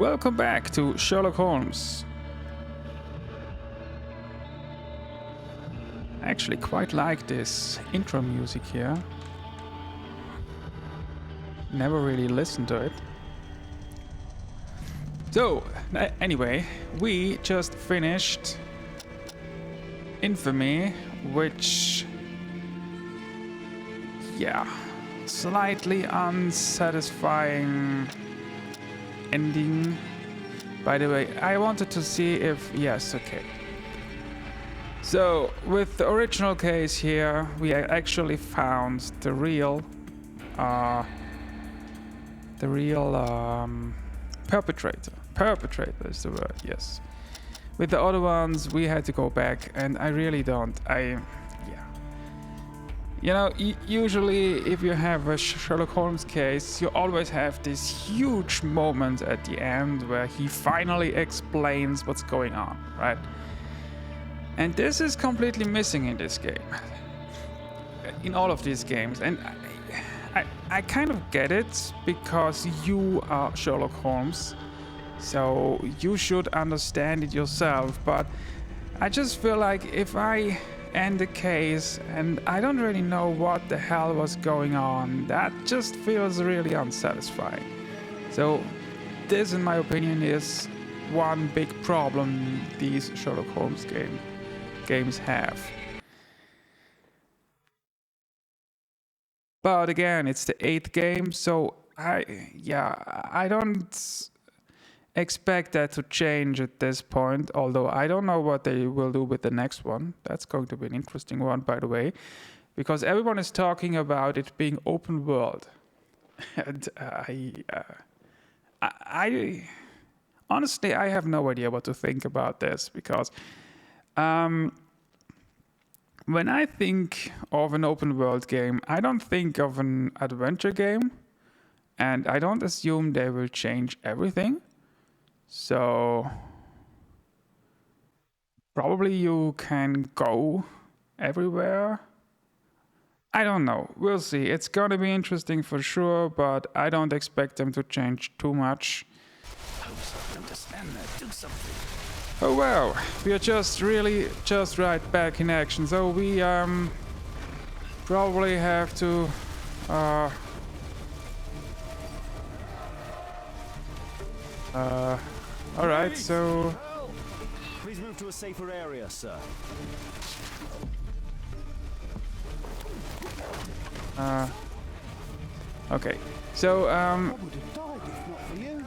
Welcome back to Sherlock Holmes. I actually quite like this intro music here. Never really listened to it. So, anyway, we just finished Infamy, which, yeah, slightly unsatisfying ending. By the way, I wanted to see if, yes, okay. So, with the original case here, we actually found the real perpetrator. Perpetrator is the word, yes. With the other ones, we had to go back, and I really don't. You know, usually if you have a Sherlock Holmes case, you always have this huge moment at the end where he finally explains what's going on, right? And this is completely missing in this game. In all of these games. And I kind of get it, because you are Sherlock Holmes, so you should understand it yourself. But I just feel like if I end the case and I don't really know what the hell was going on, that just feels really unsatisfying. So this, in my opinion, is one big problem these Sherlock Holmes games have. But again, it's the 8th game, so I don't expect that to change at this point, although I don't know what they will do with the next one. That's going to be an interesting one, by the way, because everyone is talking about it being open world. And I honestly, I have no idea what to think about this, because when I think of an open world game, I don't think of an adventure game, and I don't assume they will change everything. So probably you can go everywhere. I don't know. We'll see. It's gonna be interesting for sure, but I don't expect them to change too much. Oh wow, we are just right back in action. So we probably have to all right, so please move to a safer area, sir. Okay. So I would have died if not for you.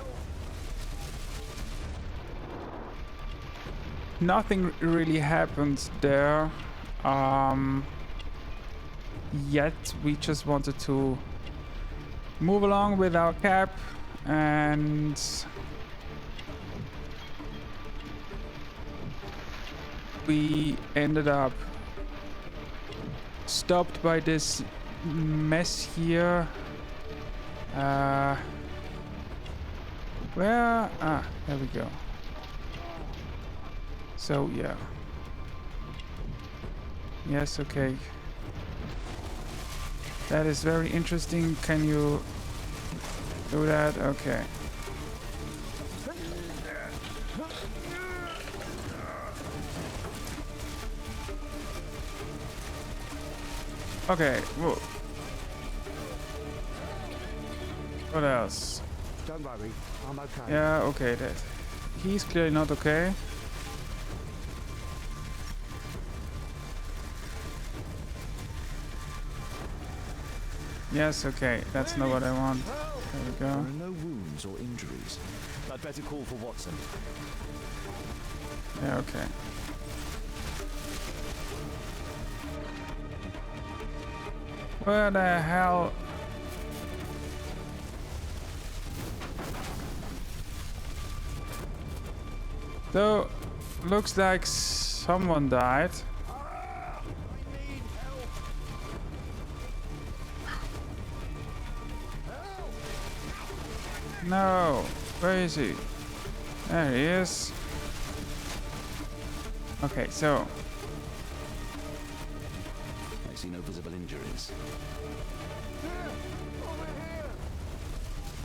nothing really happened there. Yet we just wanted to move along with our cap, and we ended up stopped by this mess here. Where? There we go. So yeah. Yes, okay. That is very interesting. Can you do that? Okay. Okay, whoa. What else? Don't worry, I'm okay. Yeah, okay, he's clearly not okay. Yes, okay, that's not what I want. There we There go. are no wounds or injuries. I'd better call for Watson. Yeah, okay. Where the hell? So, looks like someone died. No, where is he? There he is. Okay, so I see no visible injuries.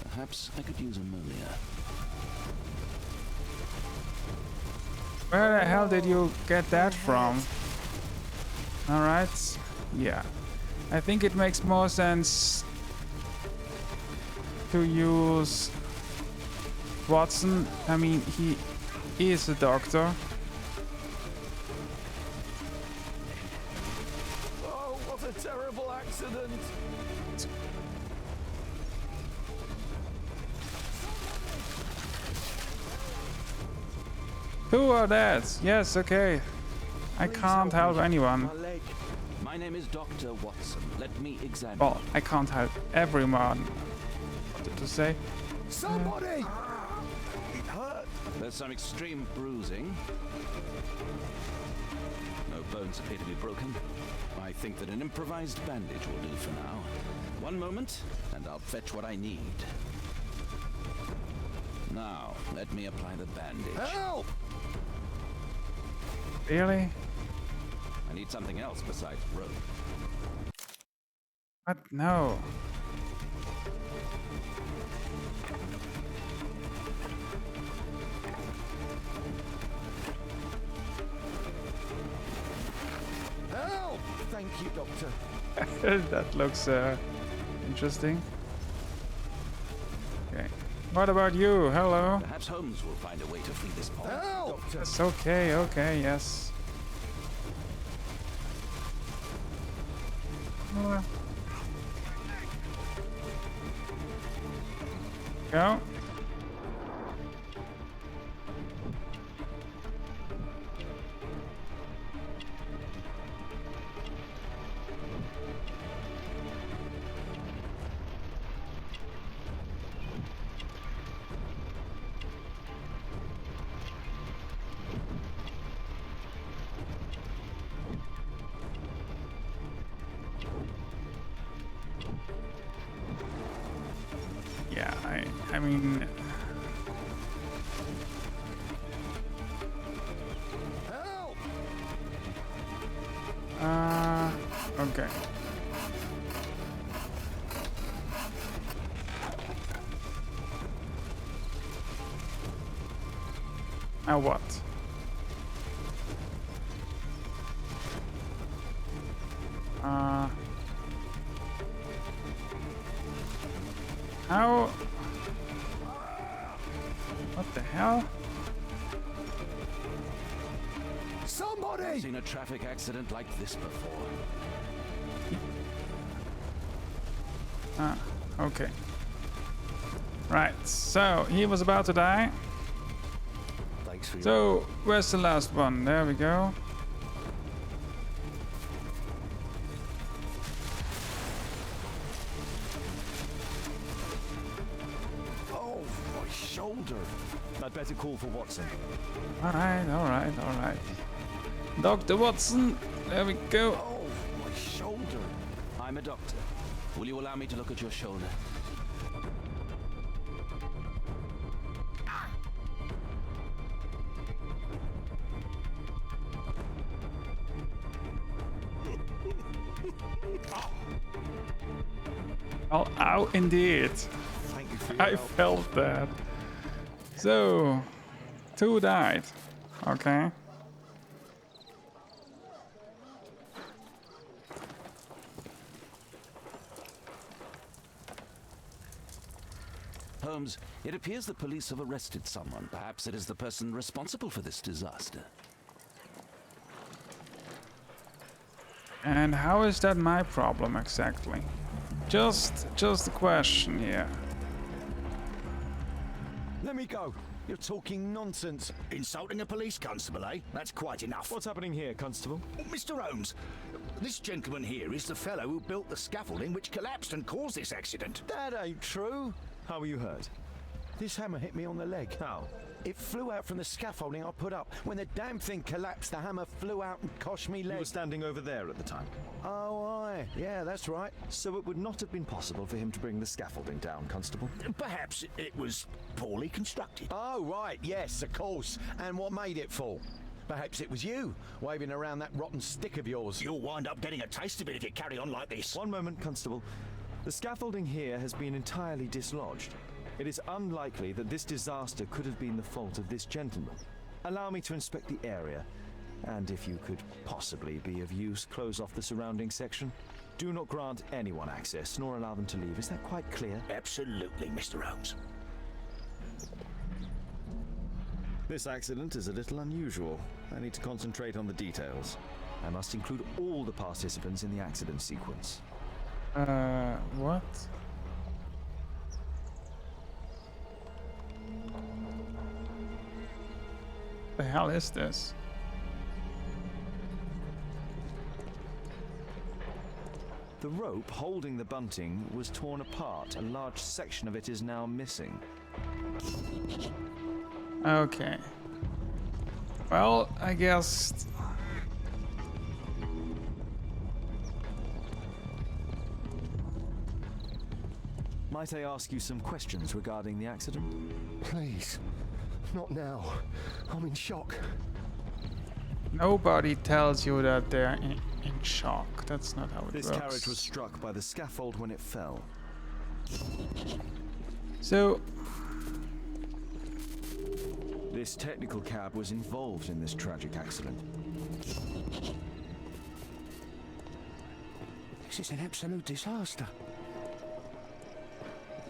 Perhaps I could use ammonia. Where the hell did you get that from? Alright. Yeah. I think it makes more sense to use Watson. I mean, he is a doctor. Oh, what a terrible accident! Who are that? Yes, okay. I can't help anyone. My leg. My name is Dr. Watson. Let me examine. Well, I can't help everyone. What did you say? Somebody! It hurt. There's some extreme bruising. No bones appear to be broken. I think that an improvised bandage will do for now. One moment, and I'll fetch what I need. Now, let me apply the bandage. Help! Really? I need something else besides rope. What? No. Help! Thank you, Doctor. That looks interesting. Okay. What about you? Hello? Perhaps Holmes will find a way to free this pawn. Help! Doctor. It's okay, okay, yes. Go. Yeah, I mean... Help! Okay. Now what? How? What the hell? Somebody! I've seen a traffic accident like this before. Okay. Right, so he was about to die. Thanks for your... So, where's the last one? There we go. Oh, my shoulder. I'd better call for Watson. Alright, alright, alright. Dr. Watson, there we go. Oh, my shoulder. I'm a doctor. Will you allow me to look at your shoulder? Oh, ow, indeed. Thank you for your I help. felt that. So, 2 died. Okay. Holmes, it appears the police have arrested someone. Perhaps it is the person responsible for this disaster. And how is that my problem exactly? Just a question here. Let me go. You're talking nonsense. Insulting a police constable, eh? That's quite enough. What's happening here, Constable? Mr. Holmes, this gentleman here is the fellow who built the scaffolding which collapsed and caused this accident. That ain't true. How were you hurt? This hammer hit me on the leg. How? It flew out from the scaffolding I put up. When the damn thing collapsed, the hammer flew out and cost me leg. You were standing over there at the time. Oh, aye. Yeah, that's right. So it would not have been possible for him to bring the scaffolding down, Constable. Perhaps it was poorly constructed. Oh, right. Yes, of course. And what made it fall? Perhaps it was you, waving around that rotten stick of yours. You'll wind up getting a taste of it if you carry on like this. One moment, Constable. The scaffolding here has been entirely dislodged. It is unlikely that this disaster could have been the fault of this gentleman. Allow me to inspect the area. And if you could possibly be of use, close off the surrounding section. Do not grant anyone access, nor allow them to leave. Is that quite clear? Absolutely, Mr. Holmes. This accident is a little unusual. I need to concentrate on the details. I must include all the participants in the accident sequence. What? The hell is this? The rope holding the bunting was torn apart. A large section of it is now missing. Okay. Well, I guess... Might I ask you some questions regarding the accident? Please. Not now. I'm in shock. Nobody tells you that they're in shock. That's not how it This works. carriage was struck by the scaffold when it fell. So, This technical cab was involved in this tragic accident. This is an absolute disaster.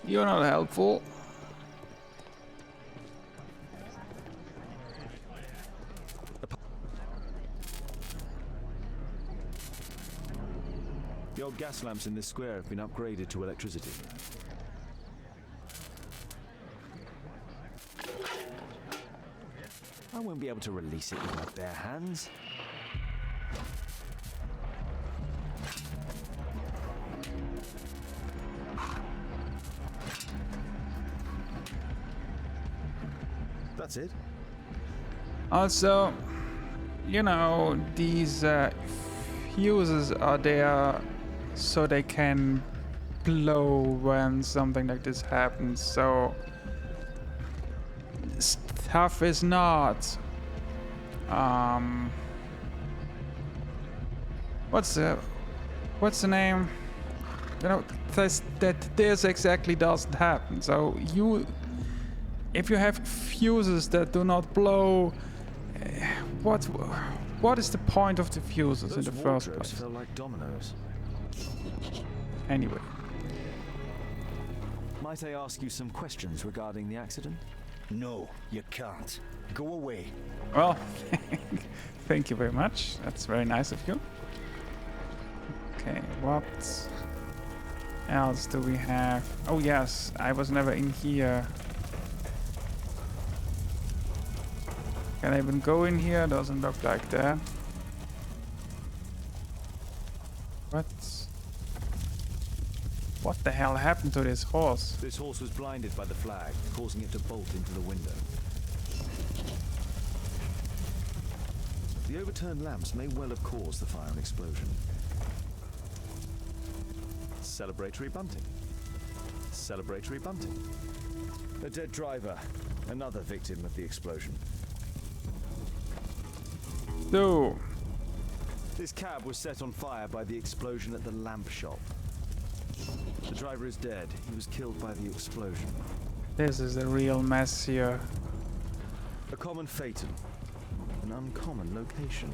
you're not helpful. The old gas lamps in this square have been upgraded to electricity. I won't be able to release it with my bare hands. That's it. Also, you know, these fuses are there so they can blow when something like this happens. So stuff is not what's the name? You know, that this exactly doesn't happen. So if you have fuses that do not blow, what is the point of the fuses in the first wardrobes place? fell like dominoes. Anyway, Might I ask you some questions regarding the accident? No, you can't. Go away. well, thank you very much. That's very nice of you. Okay, what else do we have? Oh yes, I was never in here. Can I even go in here? Doesn't look like that. What the hell happened to this horse? This horse was blinded by the flag, causing it to bolt into the window. The overturned lamps may well have caused the fire and explosion. Celebratory bunting. Celebratory bunting. A dead driver. Another victim of the explosion. So, This cab was set on fire by the explosion at the lamp shop. The driver is dead. He was killed by the explosion. this is a real mess here. A common phaeton. An uncommon location.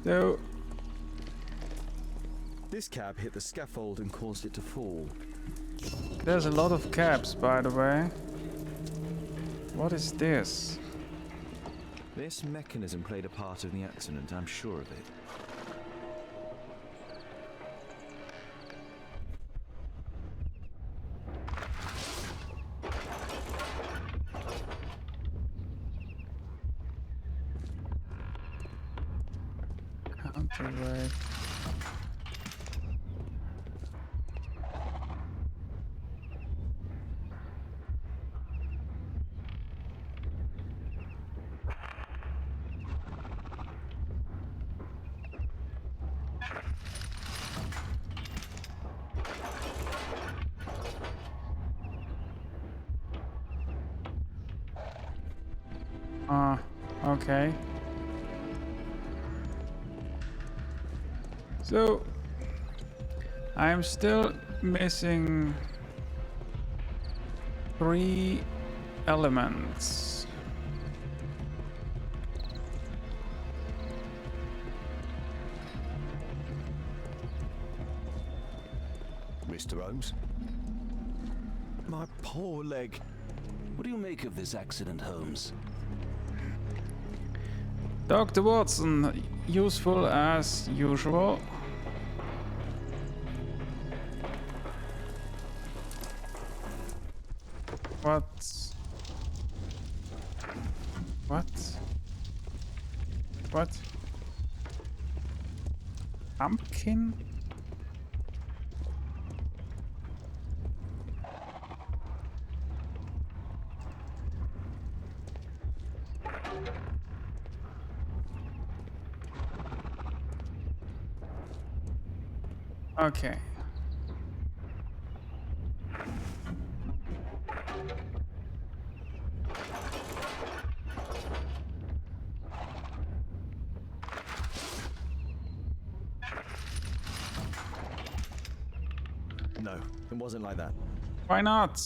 So, This cab hit the scaffold and caused it to fall. there's a lot of cabs, by the way. What is this? This mechanism played a part in the accident, I'm sure of it. Counterweight. Okay. So, I'm still missing 3 elements. Mr. Holmes? My poor leg. What do you make of this accident, Holmes? Dr. Watson, useful as usual. What? What? Pumpkin? Okay. No, it wasn't like that. Why not?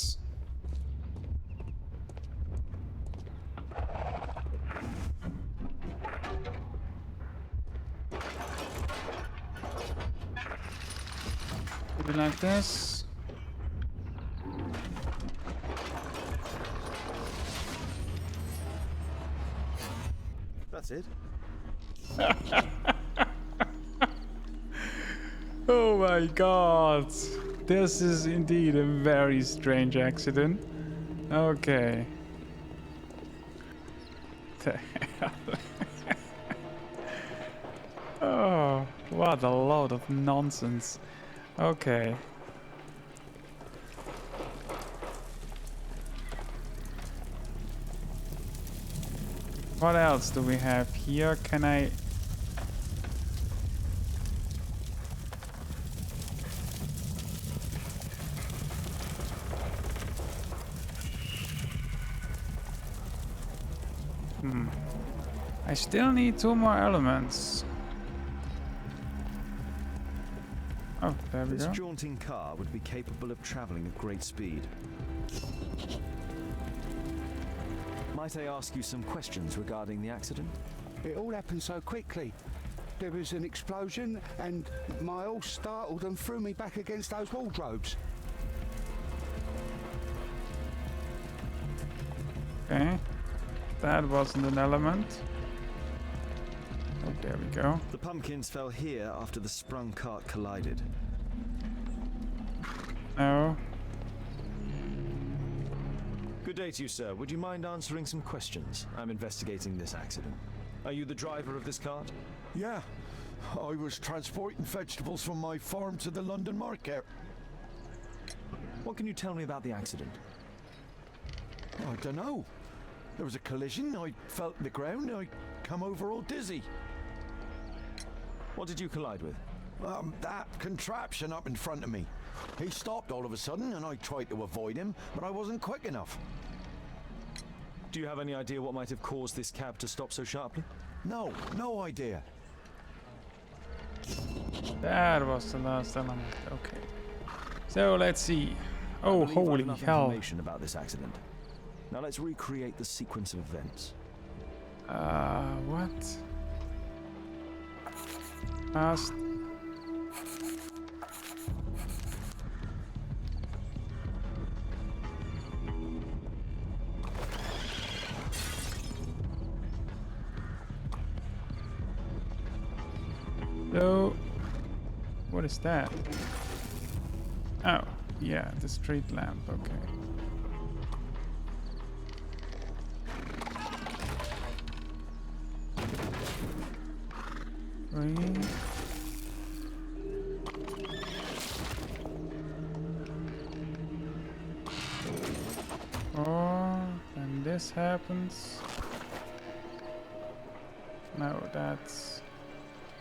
Maybe like this. That's it. Oh my god. This is indeed a very strange accident. Okay. The hell? Oh, what a load of nonsense. Okay. What else do we have here? Can I... I still need 2 more elements. Oh, there we This go. jaunting car would be capable of traveling at great speed. Might I ask you some questions regarding the accident? It all happened so quickly. There was an explosion, and my horse startled and threw me back against those wardrobes. Okay. That wasn't an element. Oh, there we go. The pumpkins fell here after the sprung cart collided. No. Good day to you, sir. Would you mind answering some questions? I'm investigating this accident. Are you the driver of this cart? Yeah, I was transporting vegetables from my farm to the London market. What can you tell me about the accident? I don't know. There was a collision, I felt the ground, I come over all dizzy. What did you collide with? That contraption up in front of me. He stopped all of a sudden and I tried to avoid him, but I wasn't quick enough. Do you have any idea what might have caused this cab to stop so sharply? No idea. That was the last element. Okay. So let's see. Oh, I believe I've holy enough hell. information about this accident. Now let's recreate the sequence of events. What? Past. So, what is that? Oh, yeah, the street lamp, okay. Green. Oh, and this happens. No, that's...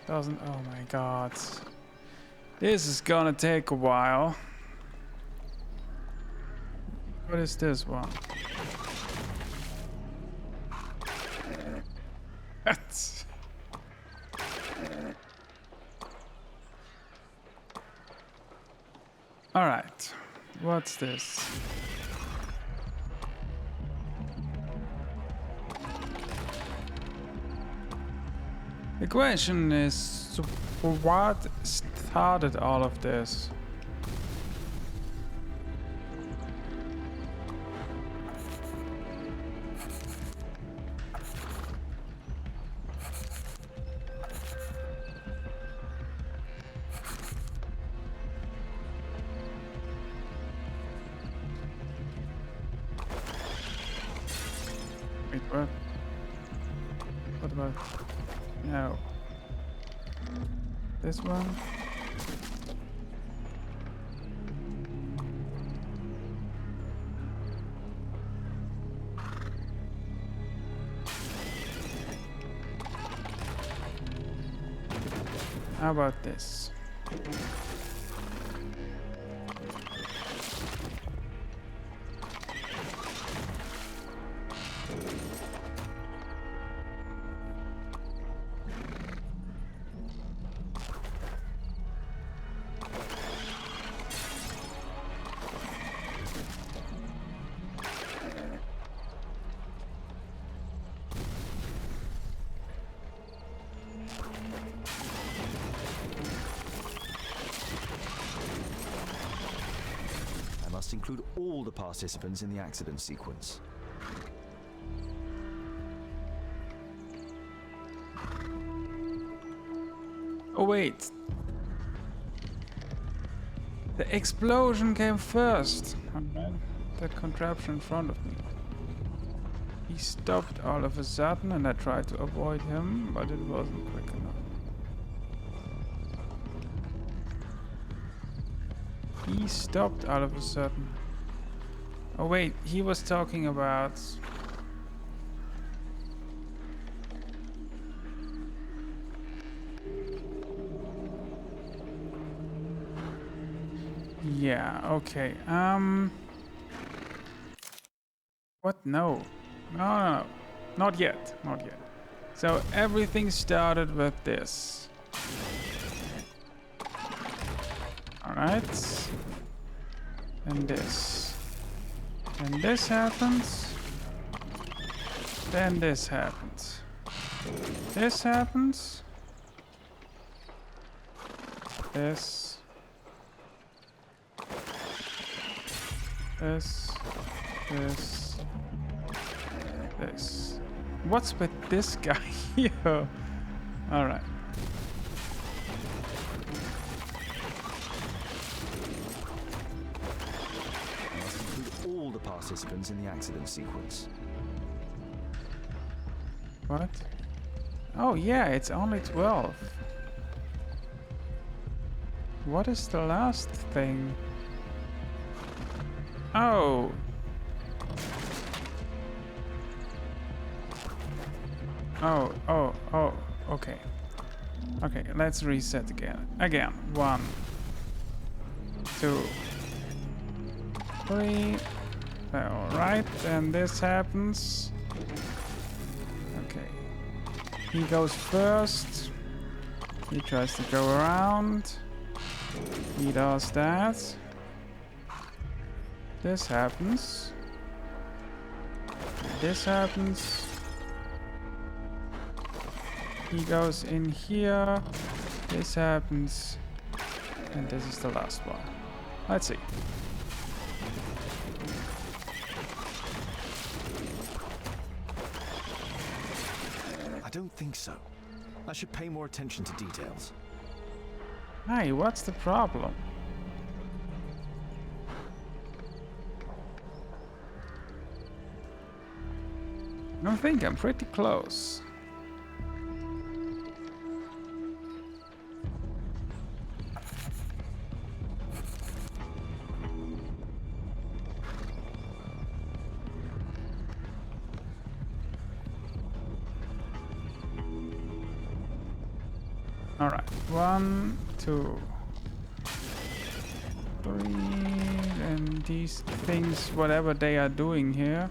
doesn't... oh my god. This is gonna take a while. What is this one? That's... Alright. What's this? The question is, what started all of this? Wait, what? What about... No. This one? How about this? I must include all the participants in the accident sequence. Oh wait. The explosion came first. That contraption in front of me. He stopped all of a sudden and I tried to avoid him, but it wasn't quick enough. He stopped all of a sudden. Oh wait, he was talking about... Yeah, okay. What? No. No. Not yet. Not yet. So everything started with this. Alright. And this. And this happens. Then this happens. This happens. This. This. What's with this guy here? Alright. I must include all the participants in the accident sequence. What? Oh yeah, it's only 12. What is the last thing? Oh. Oh, okay. Okay, let's reset again. Again. 1, 2, 3. Alright, and this happens. Okay. He goes first. He tries to go around. He does that. This happens. This happens. He goes in here. This happens. And this is the last one. Let's see. I don't think so. I should pay more attention to details. Hey, what's the problem? I think I'm pretty close. All right, 1, 2, 3, and these things, whatever they are doing here.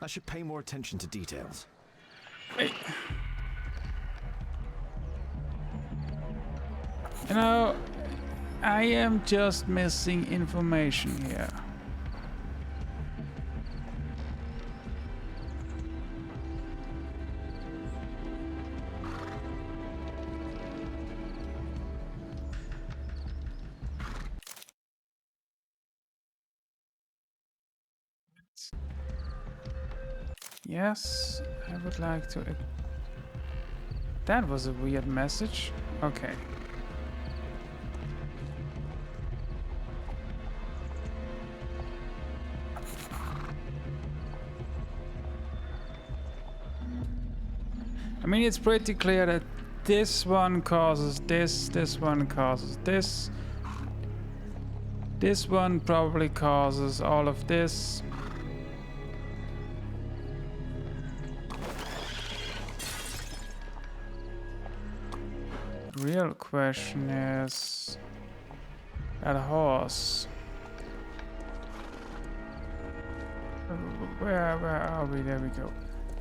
I should pay more attention to details. Hey. You know, I am just missing information here. Yes, I would like to. That was a weird message. Okay. I mean, it's pretty clear that this one causes this one causes this. This one probably causes all of this. Real question is that horse. Where are we? There we go.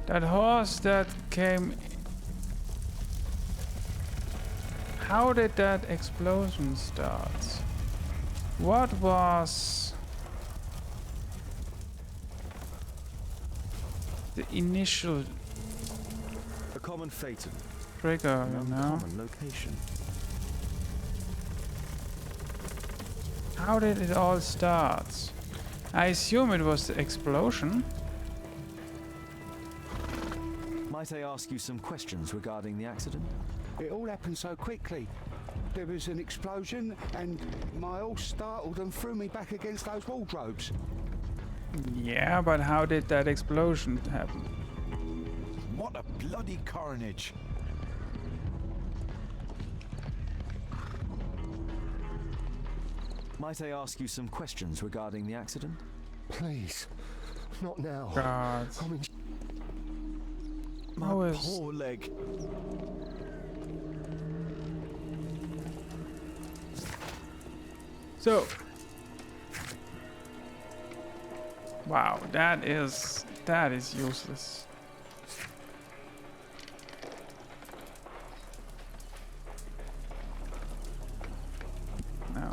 That horse that came. How did that explosion start? What was the initial A common phaeton. trigger, you know? Uncommon location. How did it all start? I assume it was the explosion. Might I ask you some questions regarding the accident? It all happened so quickly. There was an explosion and my horse startled and threw me back against those wardrobes. Yeah, but how did that explosion happen? What a bloody carnage! Might I ask you some questions regarding the accident? Please, not now. God. I mean, My How is- poor leg. So, wow, that is useless. No.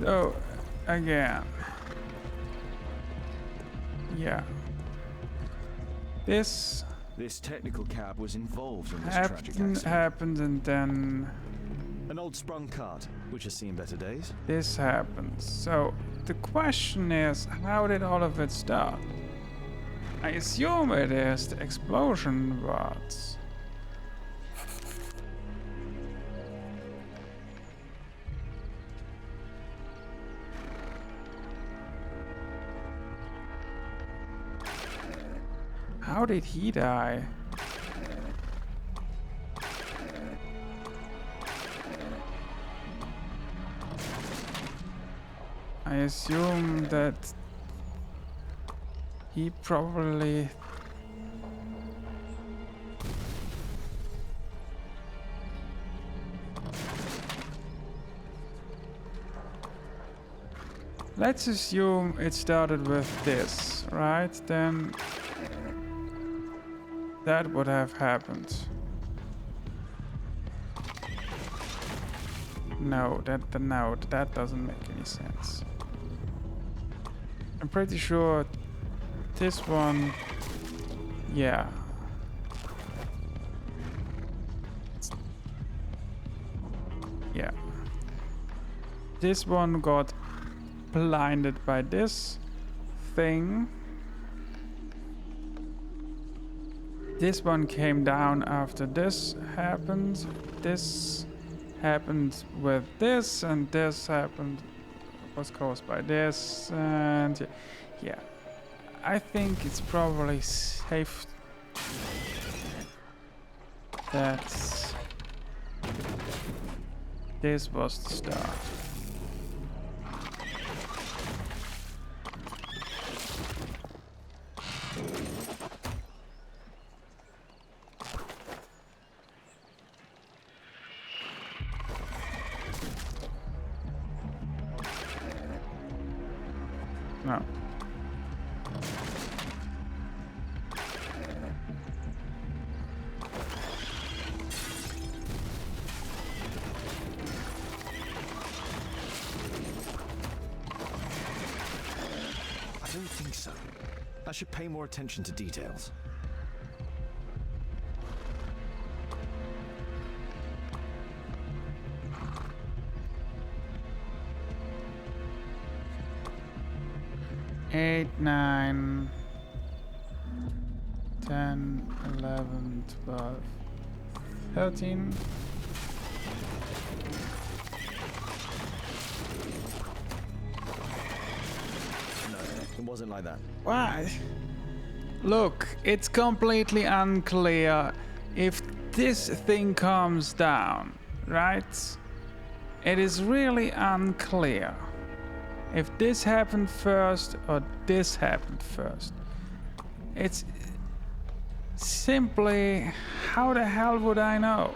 So, again. Yeah. This This technical cab was involved in this tragic accident. happened and then An old sprung cart, which has seen better days. this happens. So, the question is, how did all of it start? I assume it is the explosion, but... How did he die? I assume that he probably... Let's assume it started with this, right? Then that would have happened. No, that doesn't make any sense. I'm pretty sure this one, yeah. Yeah. This one got blinded by this thing. This one came down after this happened. This happened with this, and this happened was caused by this, and yeah. I think it's probably safe that this was the start. No. I don't think so. I should pay more attention to details. Eight, 9, 10, 11, 12, 13. No, it wasn't like that. Why? Look, it's completely unclear if this thing comes down, right? It is really unclear if this happened first or this happened first. It's simply, how the hell would I know?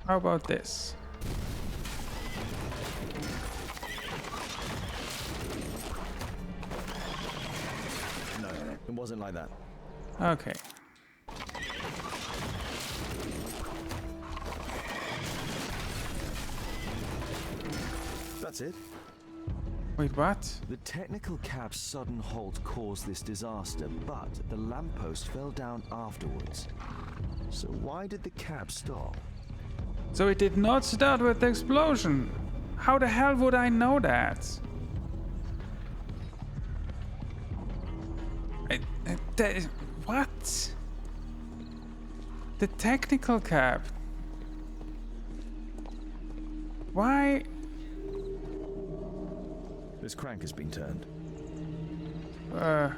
How about this? No, it wasn't like that. Okay. That's it. Wait, what? The technical cab's sudden halt caused this disaster, but the lamppost fell down afterwards. So why did the cab stop? So it did not start with the explosion. How the hell would I know that? What? The technical cab. Why? This crank has been turned. The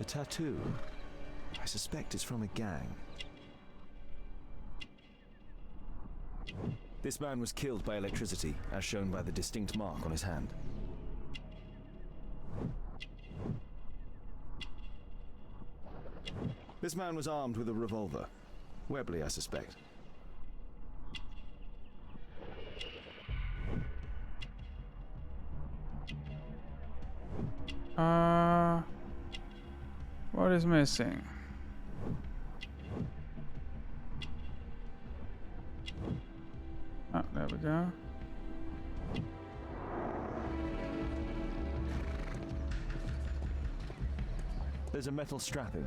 tattoo. I suspect it's from a gang. This man was killed by electricity, as shown by the distinct mark on his hand. This man was armed with a revolver. Webley, I suspect. What is missing? Oh, there we go. There's a metal strapping.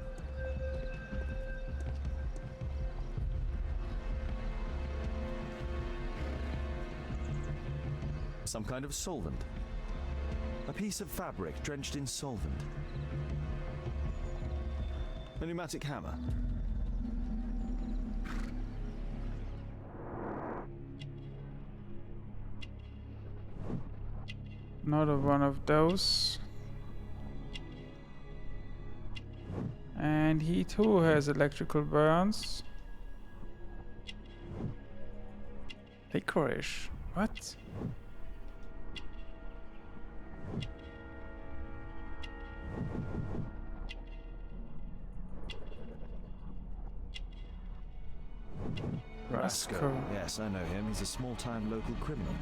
Some kind of solvent. A piece of fabric drenched in solvent. A pneumatic hammer. Another one of those. And he too has electrical burns. Licorice. What? Rasco. Yes, I know him. He's a small-time local criminal.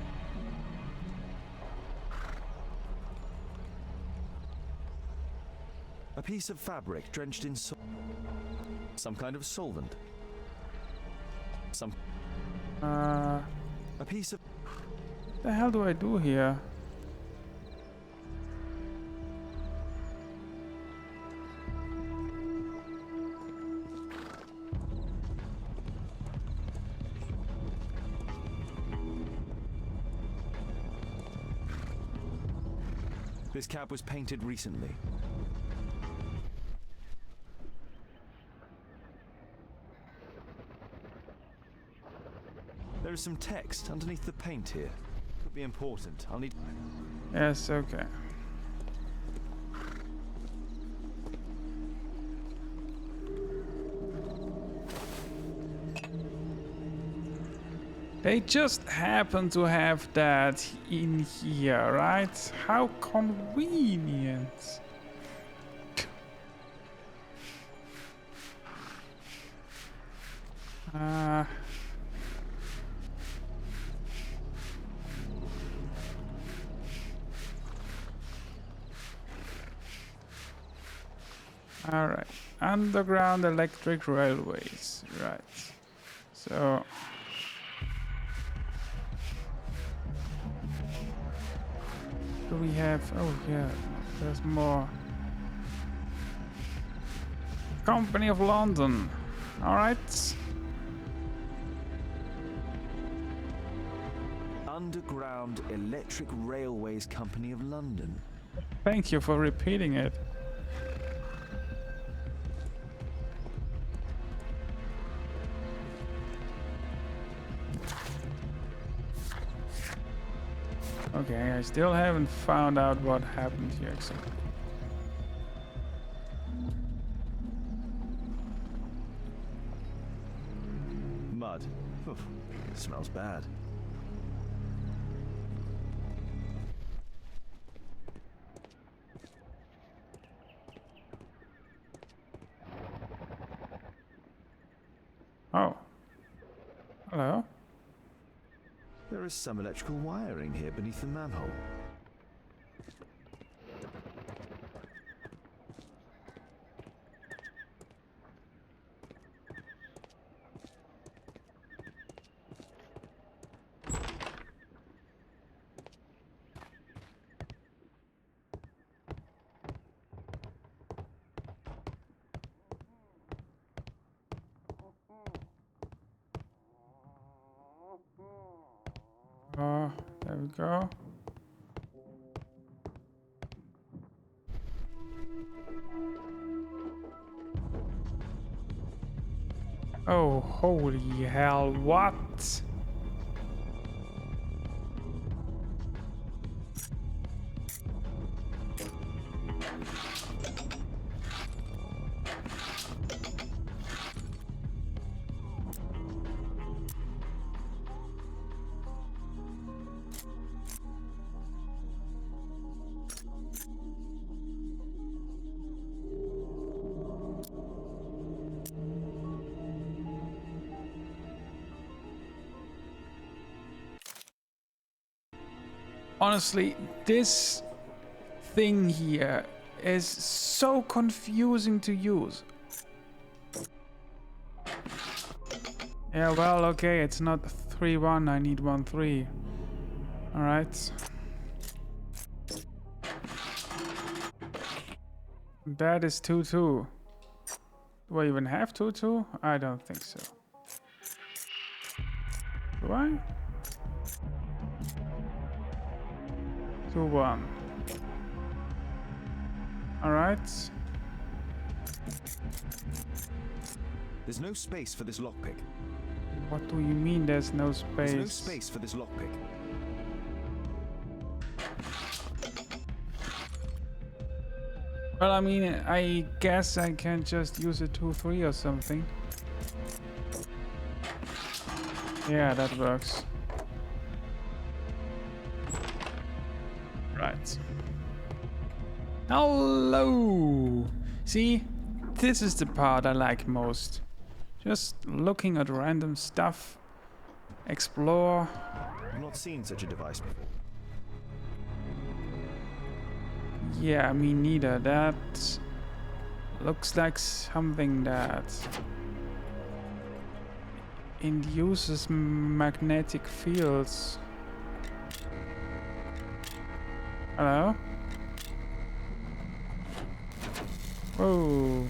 A piece of fabric drenched in some kind of solvent. A piece of... The hell do I do here? This cab was painted recently. There is some text underneath the paint here. Could be important. I'll need... Yes, okay. They just happen to have that in here, right? How convenient. Alright, underground electric railways, right. So... do we have... oh yeah, there's more. Company of London, alright. Underground Electric Railways Company of London. Thank you for repeating it. Okay, I still haven't found out what happened here exactly. Mud. Oof, smells bad. Oh. Hello? There is some electrical wiring here beneath the manhole. There we go. Oh, holy hell, what? Honestly, this thing here is so confusing to use. Yeah, well, okay, it's not 3-1, I need 1-3. Alright. That is 2-2. Do I even have 2-2? I don't think so. Do I? 2-1. Alright. There's no space for this lockpick. What do you mean there's no space? There's no space for this lockpick. Well, I mean, I guess I can just use a 2-3 or something. Yeah, that works. Right. Hello! See, this is the part I like most. Just looking at random stuff, explore. I've not seen such a device before. Yeah, me neither. That looks like something that induces magnetic fields. Hello? Whoa.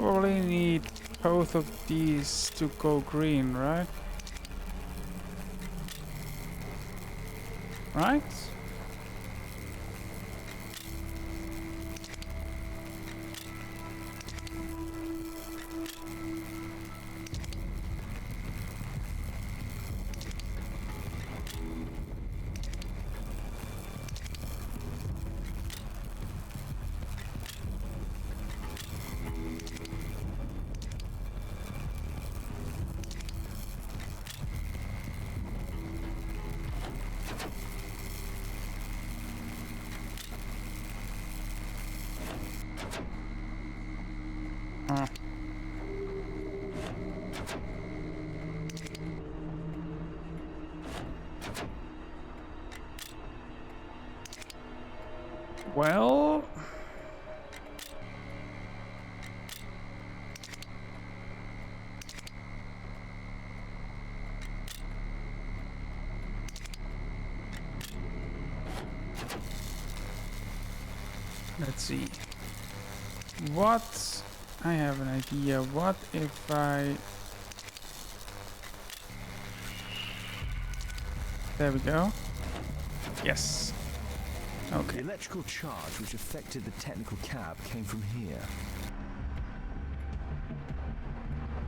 probably need both of these to go green, right? Right? Huh. Well, let's see. What? I have an idea. What if I... There we go. Yes. The Okay. electrical charge which affected the technical cab came from here.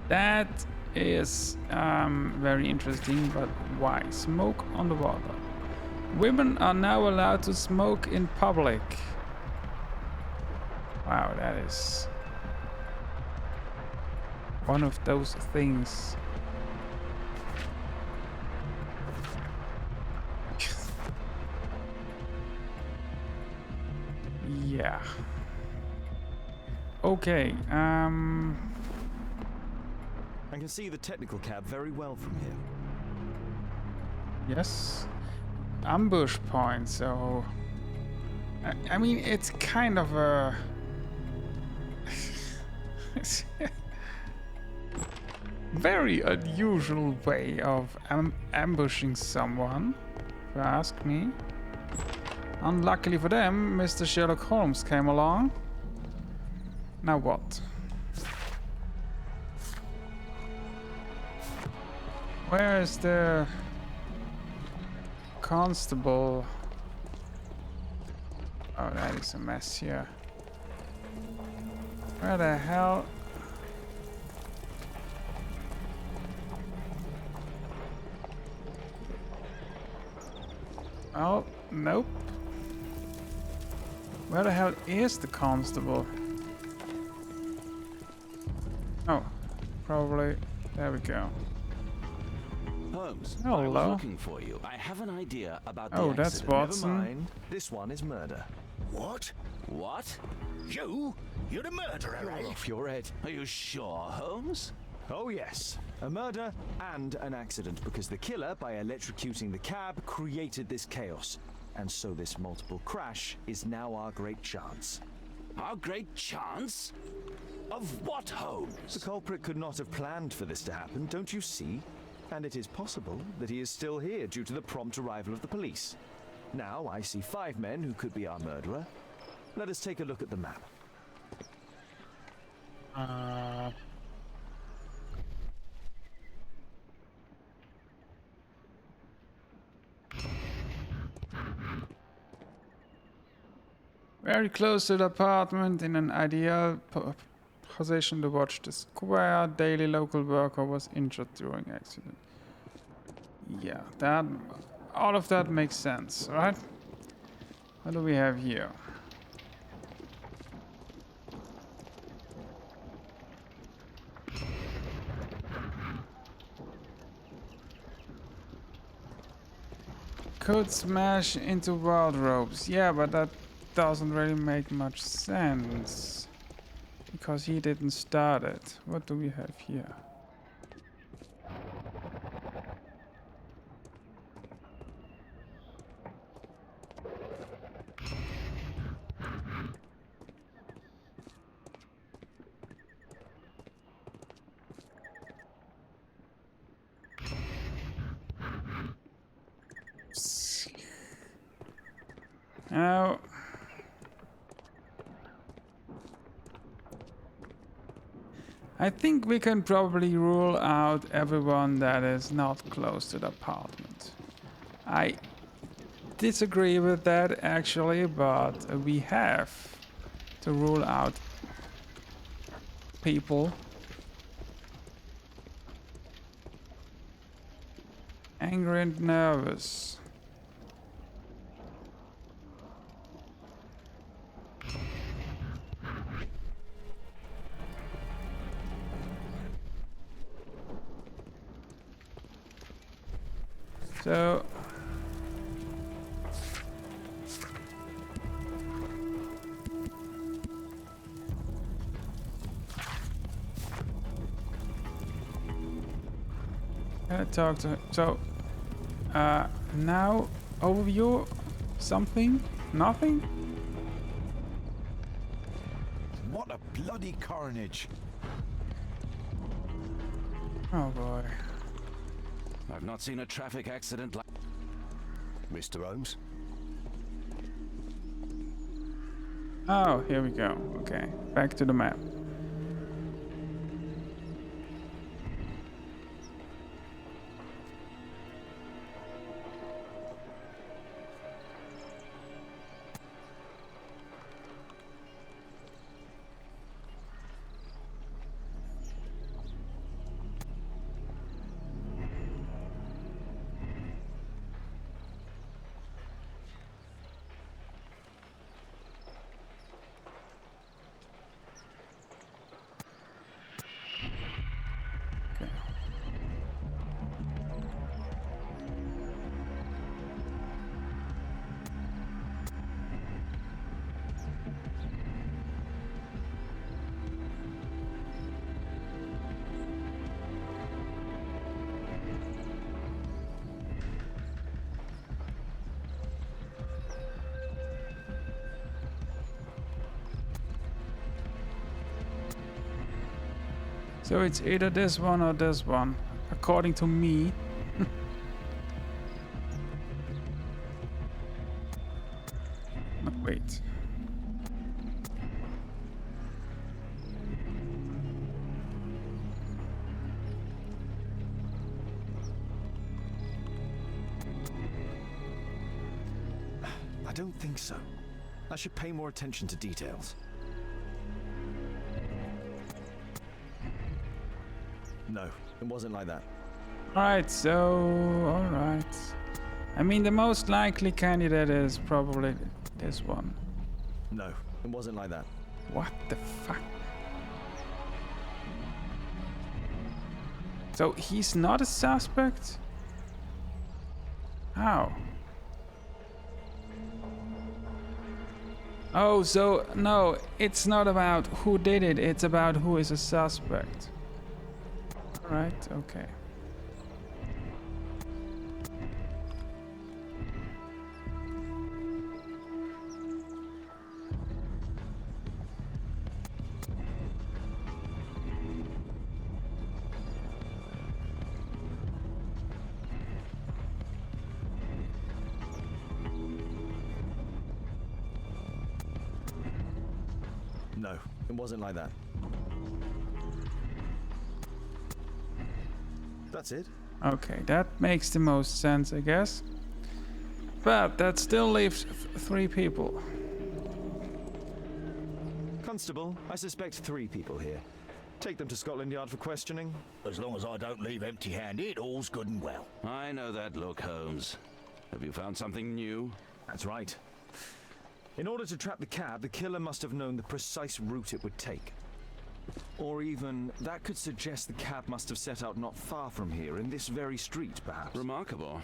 That is very interesting, but why? Smoke on the water. Women are now allowed to smoke in public. Wow, that is one of those things. Yeah. Okay, I can see the technical cab very well from here. yes. Ambush point, so... I mean, it's kind of a... very unusual way of ambushing someone, if you ask me. Unluckily for them, Mr. Sherlock Holmes came along. Now what? Where is the constable? Oh, that is a mess here. Where the hell? Oh, nope. Where the hell is the constable? Oh, probably. There we go. Holmes, I Hello. was looking for you. I have an idea about the Oh, that's accident. Watson. Never mind. This one is murder. What? What? You? You're the murderer, You're eh? off your head. Are you sure, Holmes? Oh yes, a murder and an accident because the killer, by electrocuting the cab, created this chaos. And so this multiple crash is now our great chance. Our great chance? Of what, The Holmes? culprit could not have planned for this to happen, don't you see? And it is possible that he is still here due to the prompt arrival of the police. Now I see 5 men who could be our murderer. Let us take a look at the map. Very close to the apartment, in an ideal position to watch the square. Daily local worker was injured during accident. Yeah, that... all of that makes sense, right? What do we have here? Could smash into wardrobes. Yeah, but that doesn't really make much sense. Because he didn't start it. What do we have here? Now, I think we can probably rule out everyone that is not close to the apartment. I disagree with that actually, but we have to rule out people. Angry and nervous. So I talk to him. So now overview something? Nothing? What a bloody carnage. Oh boy. I've not seen a traffic accident like... Mr. Holmes? Oh, here we go. Okay, back to the map. So it's either this one or this one, according to me. No, wait. I don't think so. I should pay more attention to details. No, it wasn't like that. Alright, so... alright. I mean, the most likely candidate is probably this one. No, it wasn't like that. What the fuck? So he's not a suspect? How? Oh, so no, it's not about who did it, it's about who is a suspect. Right, okay. No, it wasn't like that. That's it. Okay, that makes the most sense, I guess. But that still leaves 3 people. Constable, I suspect 3 people here. Take them to Scotland Yard for questioning. As long as I don't leave empty-handed, all's good and well. I know that look, Holmes. Have you found something new? That's right. In order to trap the cab, the killer must have known the precise route it would take. Or even, that could suggest the cab must have set out not far from here, in this very street, perhaps. Remarkable.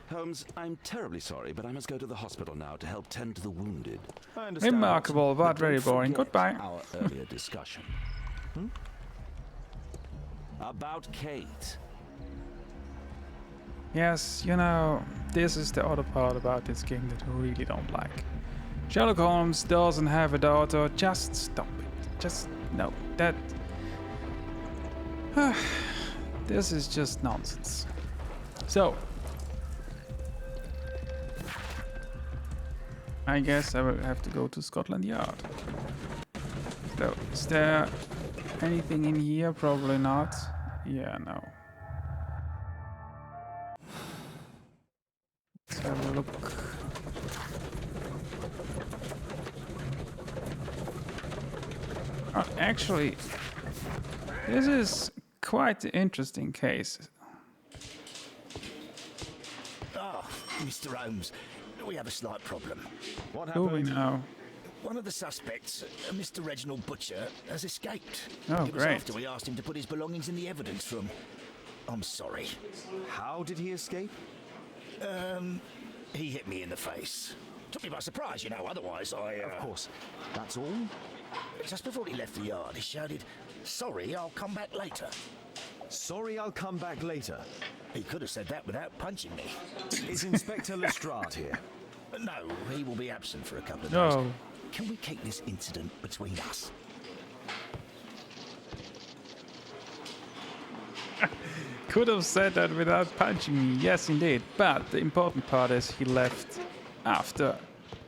Holmes, I'm terribly sorry, but I must go to the hospital now to help tend to the wounded. I understand. Remarkable, but very Don't boring. forget Goodbye. Our earlier discussion. About Kate. Yes, you know, this is the other part about this game that I really don't like. Sherlock Holmes doesn't have a daughter. Just stop it. Just no. That. This is just nonsense. So, I guess I will have to go to Scotland Yard. So, is there anything in here? Probably not. Yeah, no. Let's have a look. Oh, actually, this is quite an interesting case. Ah, Mr. Holmes, we have a slight problem. What Do we happened? know? One of the suspects, Mr. Reginald Butcher, has escaped. Oh, It was great. after we asked him to put his belongings in the evidence room. I'm sorry. How did he escape? He hit me in the face. Took me by surprise, you know, otherwise I... Of course. That's all? Just before he left the yard, he shouted, "Sorry, I'll come back later." Sorry, I'll come back later. He could have said that without punching me. Is Inspector Lestrade here? No, he will be absent for a couple of days. No. Can we keep this incident between us? Could have said that without punching me. Yes, indeed. But the important part is he left after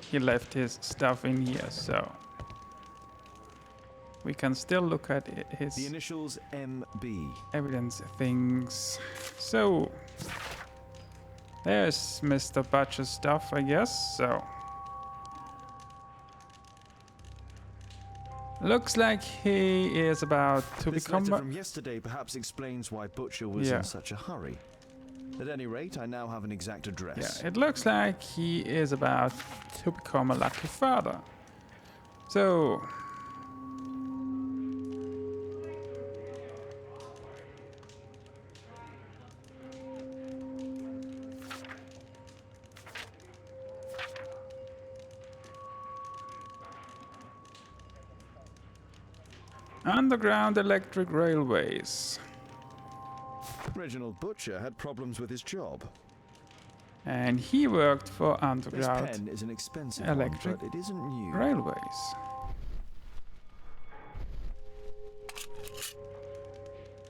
he left his stuff in here, so we can still look at his The initials MB. evidence things. So there's Mr. Butcher's stuff, I guess. So looks like he is about to This become. letter from yesterday perhaps explains why Butcher was Yeah. in such a hurry. At any rate, I now have an exact address. Yeah, it looks like he is about to become a lucky father. So underground electric railways. Reginald Butcher had problems with his job. And he worked for This underground pen is an expensive electric one, but it isn't new. railways.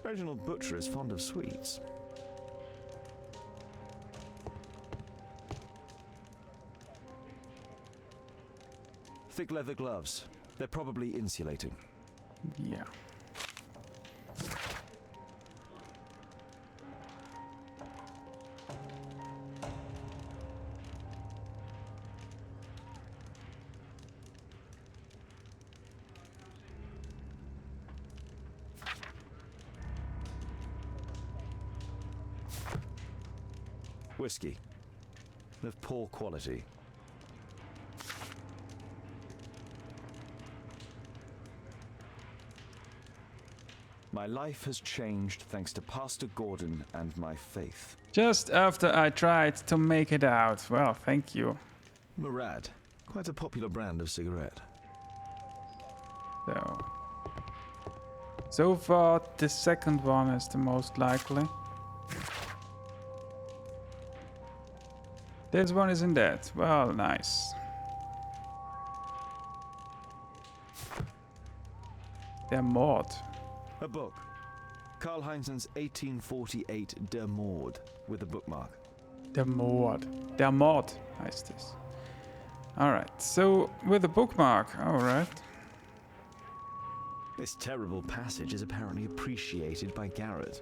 Reginald Butcher is fond of sweets. Thick leather gloves. They're probably insulating. Yeah. Whiskey. Of poor quality. My life has changed thanks to Pastor Gordon and my faith. Just after I tried to make it out. Well, thank you. Murad. Quite a popular brand of cigarette. So far, the second one is the most likely. This one isn't dead. Well, nice. They're moored. A book. Karl Heinzen's 1848 Der Mord with a bookmark. They're moored. They're moored, heißt this. Alright, so with a bookmark, alright. This terrible passage is apparently appreciated by Garrett.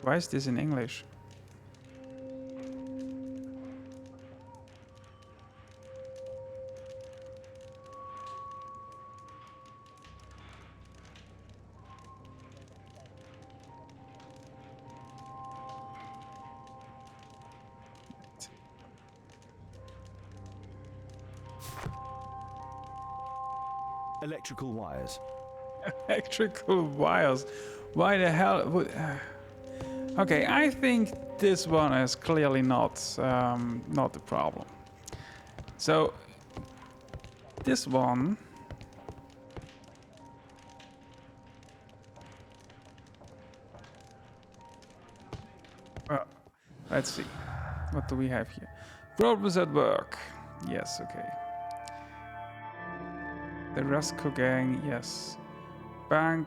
Why is this in English? Electrical wires. Electrical wires. Why the hell would... Okay, I think this one is clearly not the problem. So this one let's see. What do we have here? Problems at work. Yes, okay. The Roscoe gang, yes. Bank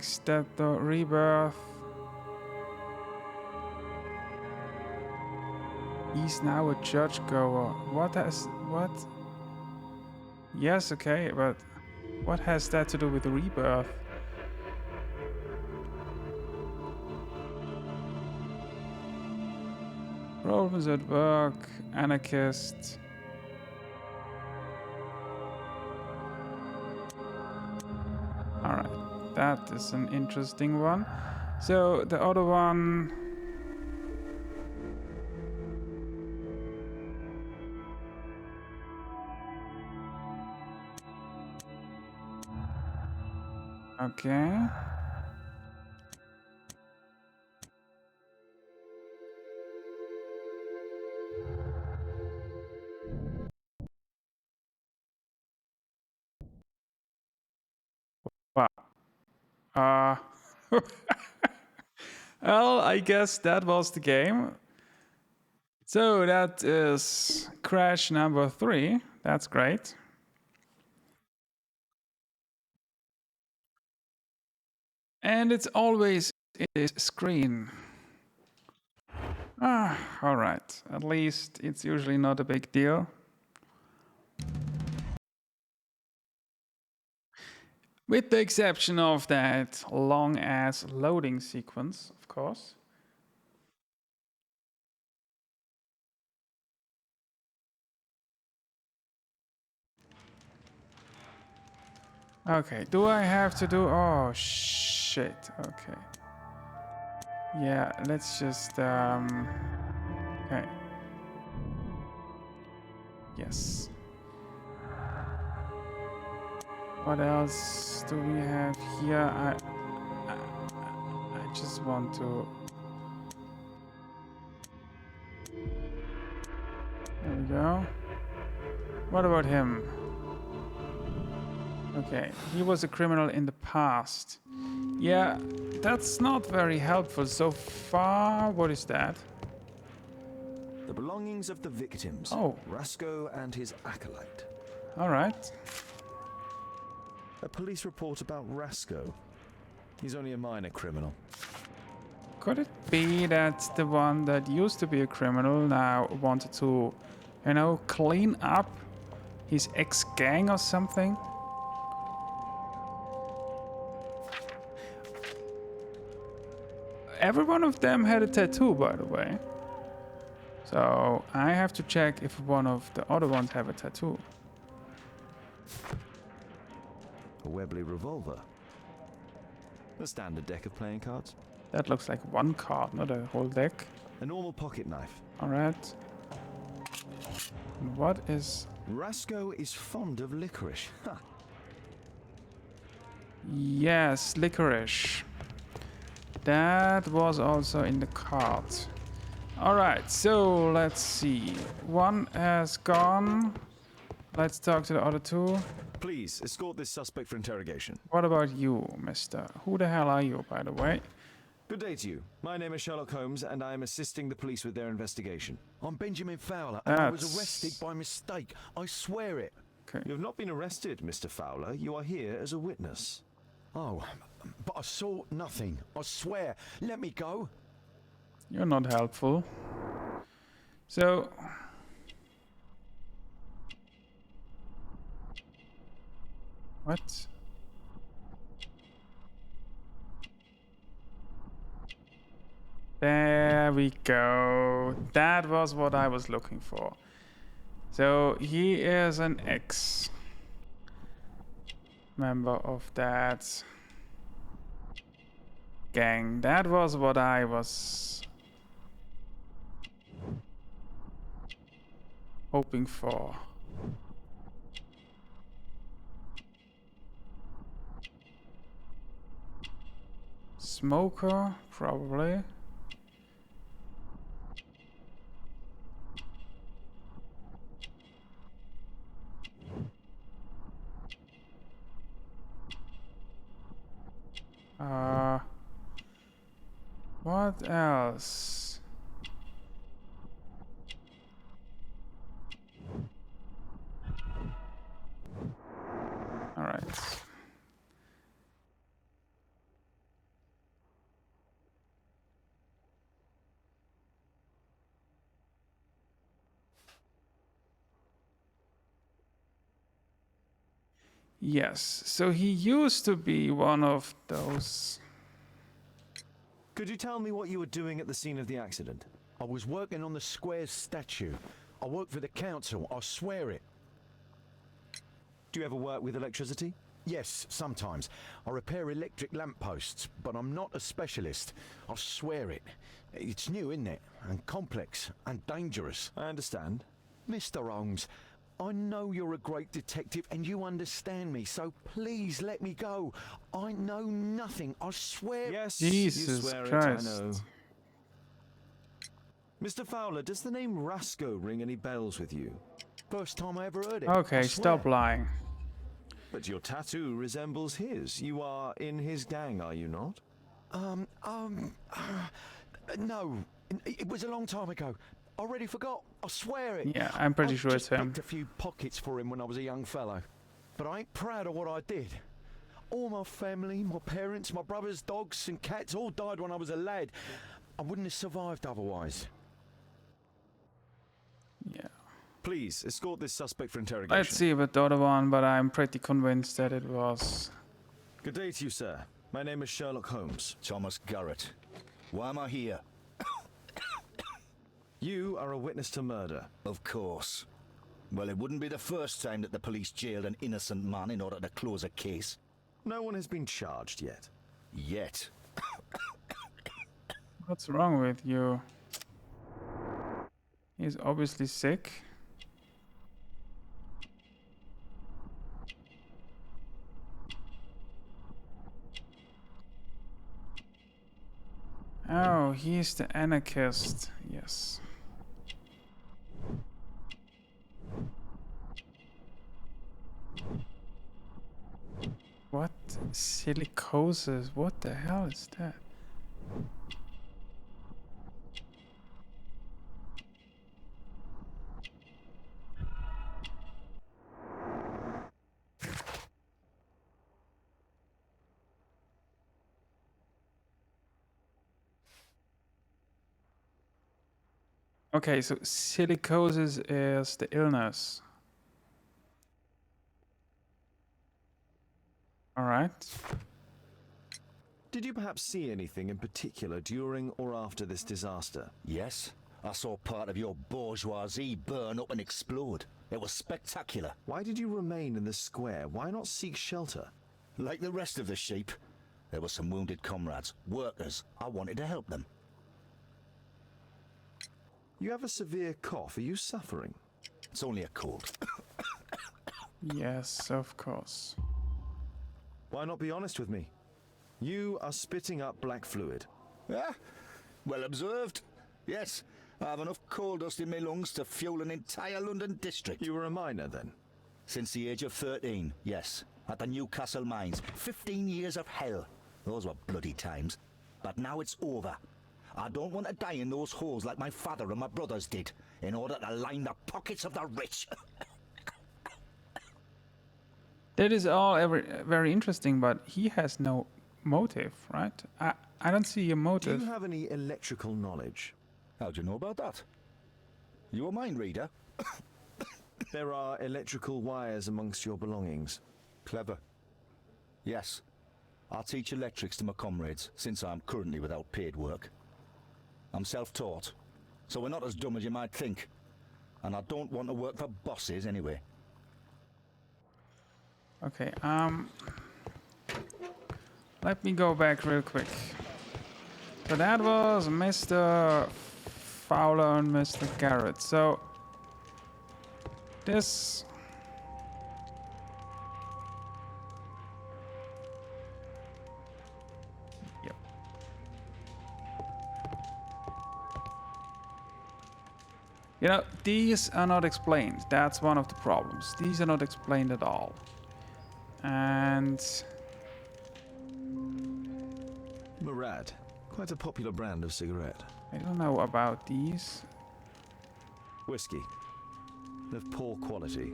Stato, Rebirth. He's now a churchgoer. What? Yes, okay, but What has that to do with rebirth? Romans at work, anarchist. Alright, that is an interesting one. So the other one. Okay. Wow. Uh, well, I guess that was the game. So that is crash number 3. That's great. And it's always in this screen. All right. At least it's usually not a big deal. With the exception of that long-ass loading sequence, of course. Okay, do I have to do... Oh, shit. Okay. Yeah, let's just... Okay. Yes. What else do we have here? I just want to... There we go. What about him? Okay, he was a criminal in the past. Yeah, that's not very helpful so far. What is that? The belongings of the victims. Oh. Rasco and his acolyte. All right. A police report about Rasco. He's only a minor criminal. Could it be that the one that used to be a criminal now wanted to, you know, clean up his ex-gang or something? Every one of them had a tattoo, by the way. So I have to check if one of the other ones have a tattoo. A Webley revolver. A standard deck of playing cards. That looks like one card, not a whole deck. A normal pocket knife. Alright. What is... Rasco is fond of licorice. Ha! Yes, licorice. That was also in the card. Alright, so let's see. One has gone. Let's talk to the other two. Please, escort this suspect for interrogation. What about you, mister? Who the hell are you, by the way? Good day to you. My name is Sherlock Holmes, and I am assisting the police with their investigation. I'm Benjamin Fowler, and I was That's- arrested by mistake. I swear it. Okay. You have not been arrested, Mr. Fowler. You are here as a witness. Oh, but I saw nothing. I swear. Let me go. You're not helpful. So... What? There we go. That was what I was looking for. So he is an ex-member of that gang. That was what I was hoping for. Smoker, probably. What else? All right. Yes, so he used to be one of those. Could you tell me what you were doing at the scene of the accident? I was working on the square's statue. I work for the council, I swear it. Do you ever work with electricity? Yes, sometimes. I repair electric lampposts, but I'm not a specialist. I swear it. It's new, isn't it? And complex and dangerous. I understand. Mr. Holmes, I know you're a great detective and you understand me, so please let me go. I know nothing, I swear. Yes, Jesus you swear Christ. it, I know. Mr. Fowler, does the name Rasco ring any bells with you? First time I ever heard it. Okay, I stop swear. lying. But your tattoo resembles his. You are in his gang, are you not? No. It was a long time ago. I already forgot. I swear it. Yeah, I'm pretty sure it's I him. picked a few pockets for him when I was a young fellow. But I ain't proud of what I did. All my family, my parents, my brothers, dogs and cats all died when I was a lad. I wouldn't have survived otherwise. Yeah. Please, escort this suspect for interrogation. Let's see about the other one, but I'm pretty convinced that it was. Good day to you, sir. My name is Sherlock Holmes. Thomas Garrett. Why am I here? You are a witness to murder. Of course. Well, it wouldn't be the first time that the police jailed an innocent man in order to close a case. No one has been charged yet. Yet. What's wrong with you? He's obviously sick. Oh, he's the anarchist. Yes. What? Silicosis? What the hell is that? Okay, so silicosis is the illness. All right. Did you perhaps see anything in particular during or after this disaster? Yes, I saw part of your bourgeoisie burn up and explode. It was spectacular. Why did you remain in the square? Why not seek shelter? Like the rest of the sheep, there were some wounded comrades, workers. I wanted to help them. You have a severe cough. Are you suffering? It's only a cold. Yes, of course. Why not be honest with me? You are spitting up black fluid. Ah, well observed. Yes, I have enough coal dust in my lungs to fuel an entire London district. You were a miner then? Since the age of 13, yes. At the Newcastle mines. 15 years of hell. Those were bloody times. But now it's over. I don't want to die in those holes like my father and my brothers did, in order to line the pockets of the rich. That is all very interesting, but he has no motive, right? I don't see a Do motive. you have any electrical knowledge? How do you know about that? You a mind reader? There are electrical wires amongst your belongings. Clever. Yes. I teach electrics to my comrades, since I'm currently without paid work. I'm self-taught, so we're not as dumb as you might think. And I don't want to work for bosses anyway. Okay, let me go back real quick. So that was Mr. Fowler and Mr. Garrett. So this yep. You know, these are not explained. That's one of the problems. These are not explained at all. And Murad, quite a popular brand of cigarette. I don't know about these. Whiskey. Of poor quality.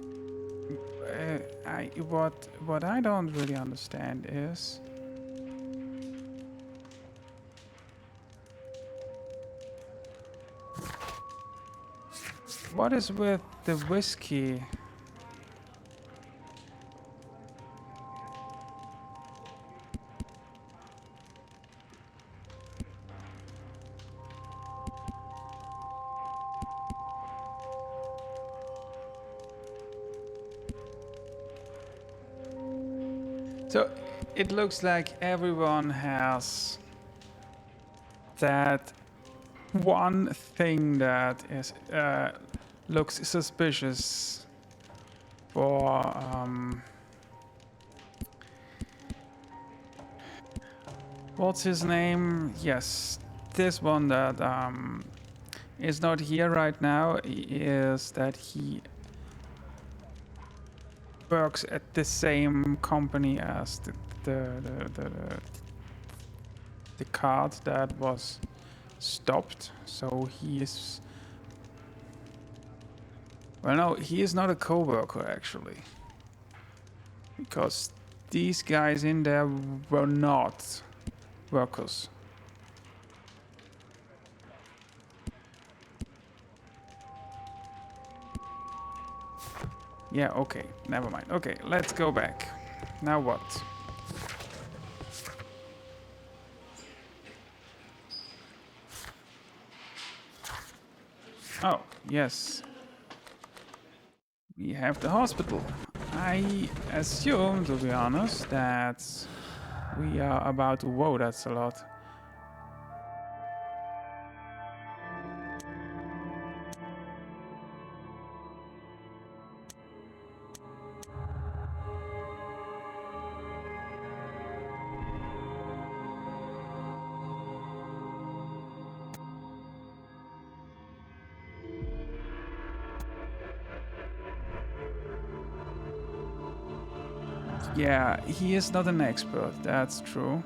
What I don't really understand is what is with the whiskey? So it looks like everyone has that one thing that is looks suspicious for what's his name? Yes, this one that is not here right now is that he works at the same company as the card that was stopped. So he is. Well, no, he is not a co-worker actually, because these guys in there were not workers. Yeah, okay, never mind. Okay, let's go back. Now what? Oh, yes. We have the hospital. I assume, to be honest, that we are about to... Whoa, that's a lot. Yeah, he is not an expert, that's true.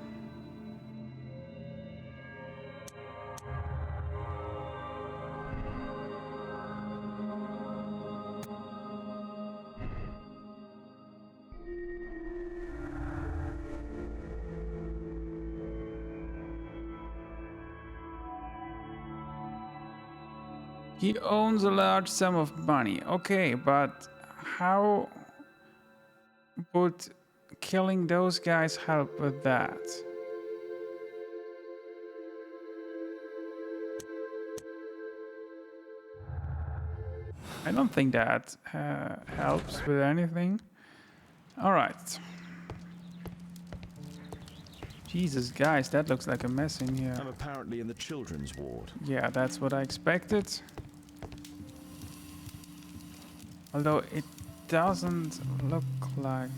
He owns a large sum of money. Okay, but how would killing those guys help with that? I don't think that helps with anything. All right. Jesus, guys, that looks like a mess in here. I'm apparently in the children's ward. Yeah, that's what I expected. Although it doesn't look like...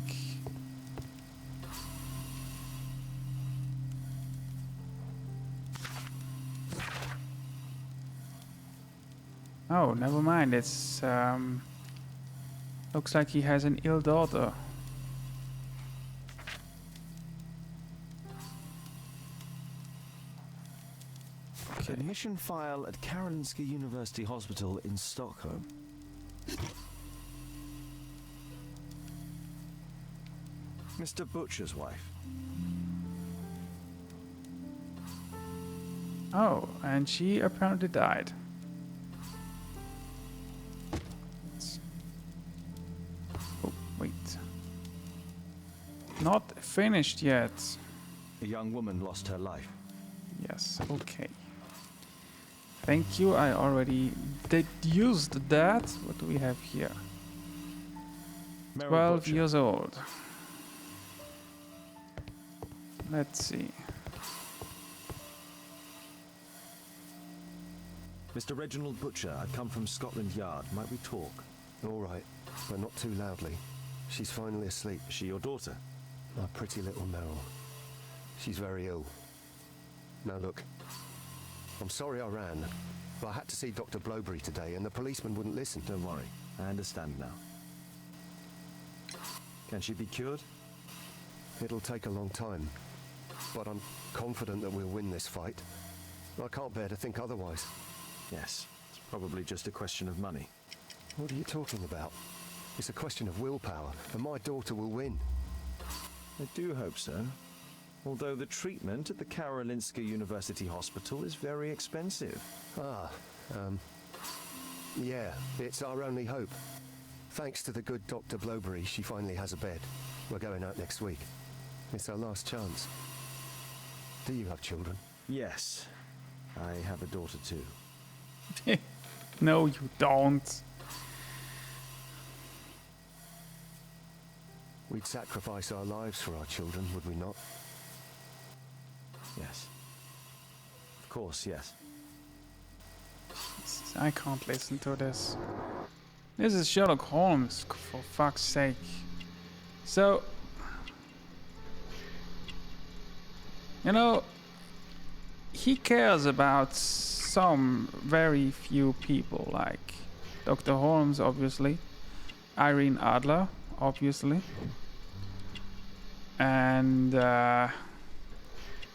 Oh, never mind. It's looks like he has an ill daughter. Okay. Admission file at Karolinska University Hospital in Stockholm. Mr. Butcher's wife. Oh, and she apparently died. Oh, wait. Not finished yet. A young woman lost her life. Yes, okay. Thank you, I already deduced that. What do we have here? Merrill 12 Butcher. years old. Let's see. Mr. Reginald Butcher, I've come from Scotland Yard. Might we talk? All right, but not too loudly. She's finally asleep. Is she your daughter? My pretty little Meryl. She's very ill. Now look, I'm sorry I ran, but I had to see Dr. Blowberry today and the policeman wouldn't listen. Don't worry, I understand now. Can she be cured? It'll take a long time, but I'm confident that we'll win this fight. I can't bear to think otherwise. Yes, it's probably just a question of money. What are you talking about? It's a question of willpower, and my daughter will win. I do hope so. Although the treatment at the Karolinska University Hospital is very expensive. Yeah, it's our only hope. Thanks to the good Dr. Blowberry, she finally has a bed. We're going out next week. It's our last chance. Do you have children? Yes, I have a daughter too. No, you don't. We'd sacrifice our lives for our children, would we not? Yes. Of course, yes. I can't listen to this. This is Sherlock Holmes, for fuck's sake. So, you know, he cares about some very few people, like Dr. Holmes, obviously, Irene Adler, obviously, and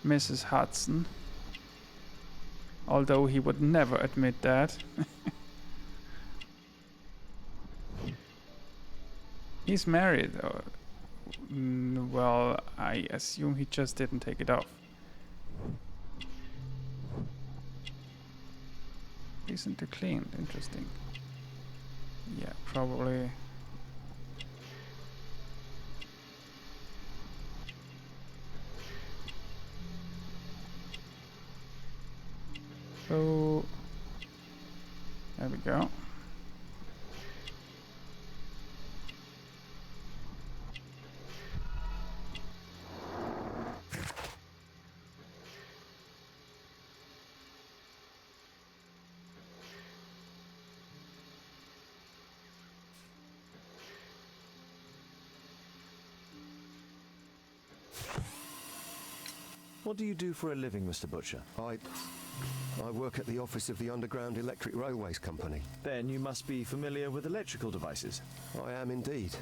Mrs. Hudson, although he would never admit that. He's married. Well, I assume he just didn't take it off. Recently cleaned. Interesting. Yeah, probably. So there we go. What do you do for a living, Mr. Butcher? I work at the office of the Underground Electric Railways Company. Then you must be familiar with electrical devices. I am indeed.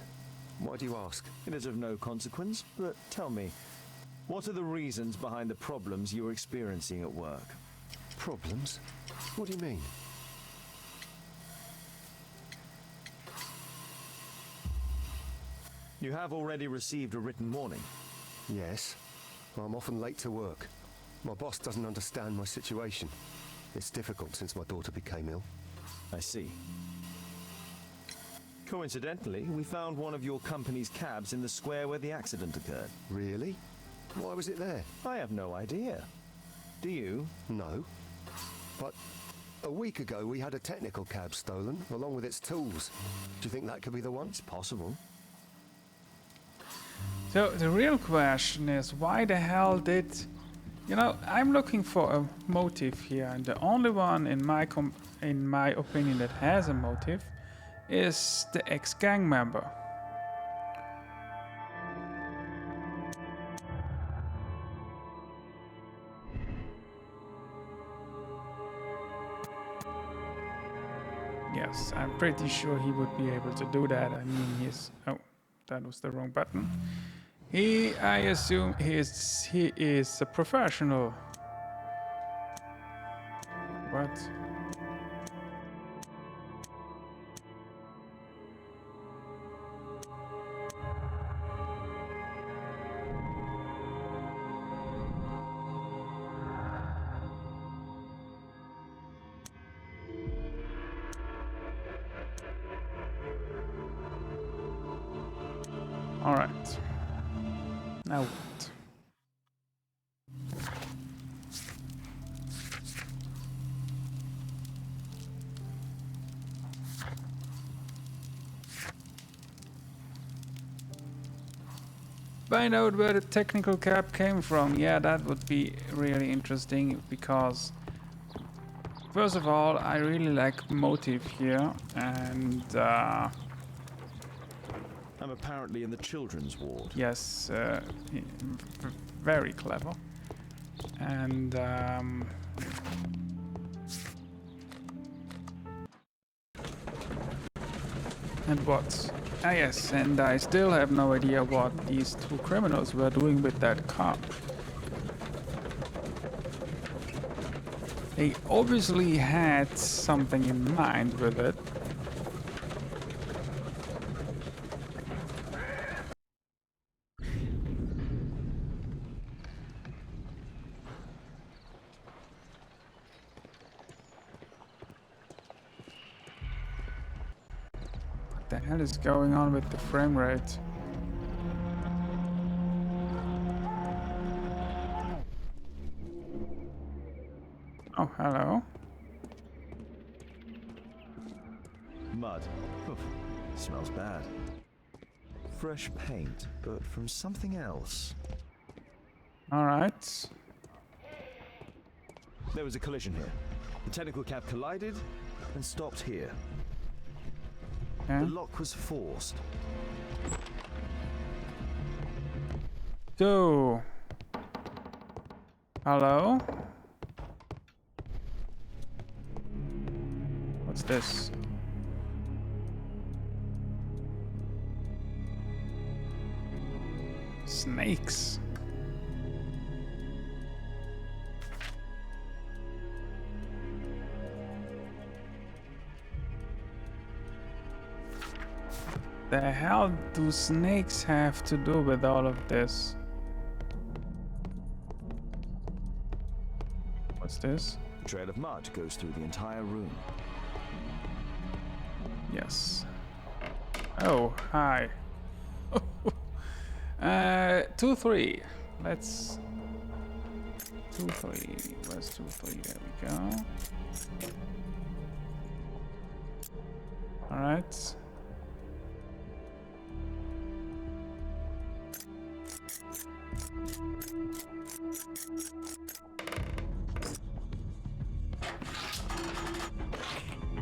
Why do you ask? It is of no consequence, but tell me, what are the reasons behind the problems you're experiencing at work? Problems? What do you mean? You have already received a written warning. Yes. I'm often late to work. My boss doesn't understand my situation. It's difficult since my daughter became ill. I see. Coincidentally, we found one of your company's cabs in the square where the accident occurred. Really? Why was it there? I have no idea. Do you? No. But a week ago we had a technical cab stolen, along with its tools. Do you think that could be the one? It's possible. So the real question is, why the hell did... You know, I'm looking for a motive here, and the only one in my opinion that has a motive is the ex-gang member. Yes, I'm pretty sure he would be able to do that. I mean, he's... Oh, that was the wrong button. I assume he is a professional. What? All right. Now what? Find out where the technical cab came from. Yeah, that would be really interesting because first of all, I really like motive here, and I'm apparently in the children's ward. yes, very clever. And what? Ah yes, and I still have no idea what these two criminals were doing with that car. They obviously had something in mind with it. What the hell is going on with the frame rate? Oh, hello. Mud. Oof, smells bad. fresh paint, but from something else. All right. There was a collision here. The tentacle cap collided and stopped here. Okay. The lock was forced. So, hello? What's this? Snakes. The hell do snakes have to do with all of this? What's this? A trail of mud goes through the entire room. Yes. Oh, hi. 2-3. Let's 2-3. Where's 2-3? There we go. All right.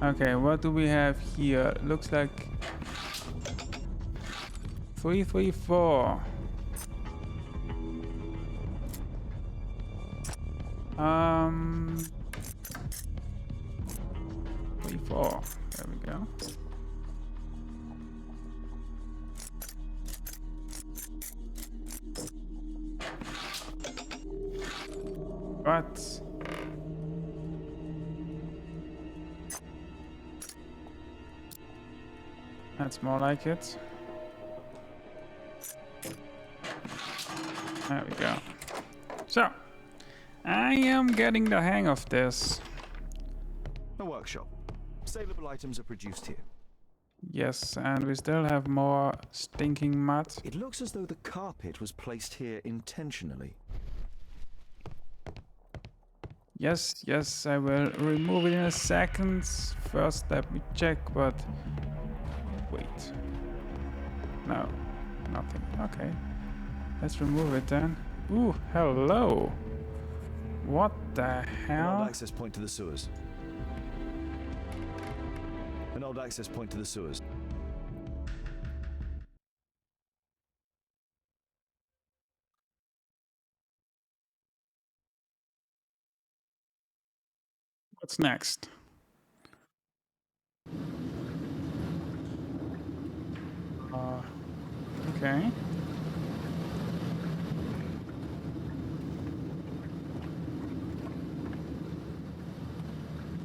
Okay, what do we have here? Looks like 3-3-4. 3-4. There we go. What? That's more like it. There we go. So, I am getting the hang of this. A workshop. Saleable items are produced here. Yes, and we still have more stinking mud. It looks as though the carpet was placed here intentionally. Yes, yes, I will remove it in a second. First, let me check, but wait. No, nothing. Okay, let's remove it then. Ooh, hello. What the An hell? old access point to the sewers. An old access point to the sewers. What's next? Okay.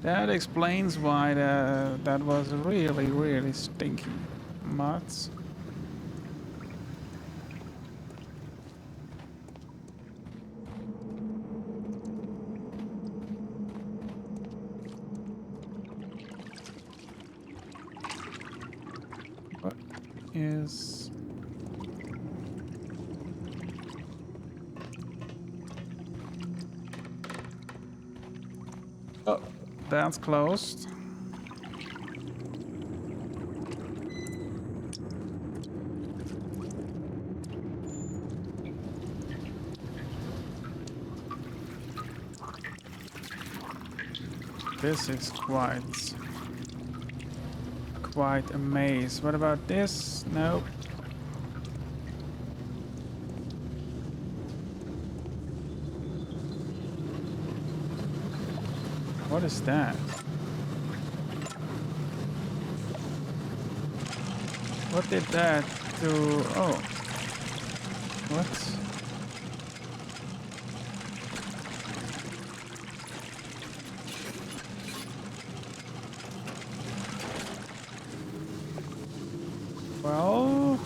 That explains why that was really, really stinky mud. What is... Oh, that's closed. This is quite a maze. What about this? Nope. What is that? What did that do? Oh. What? Well,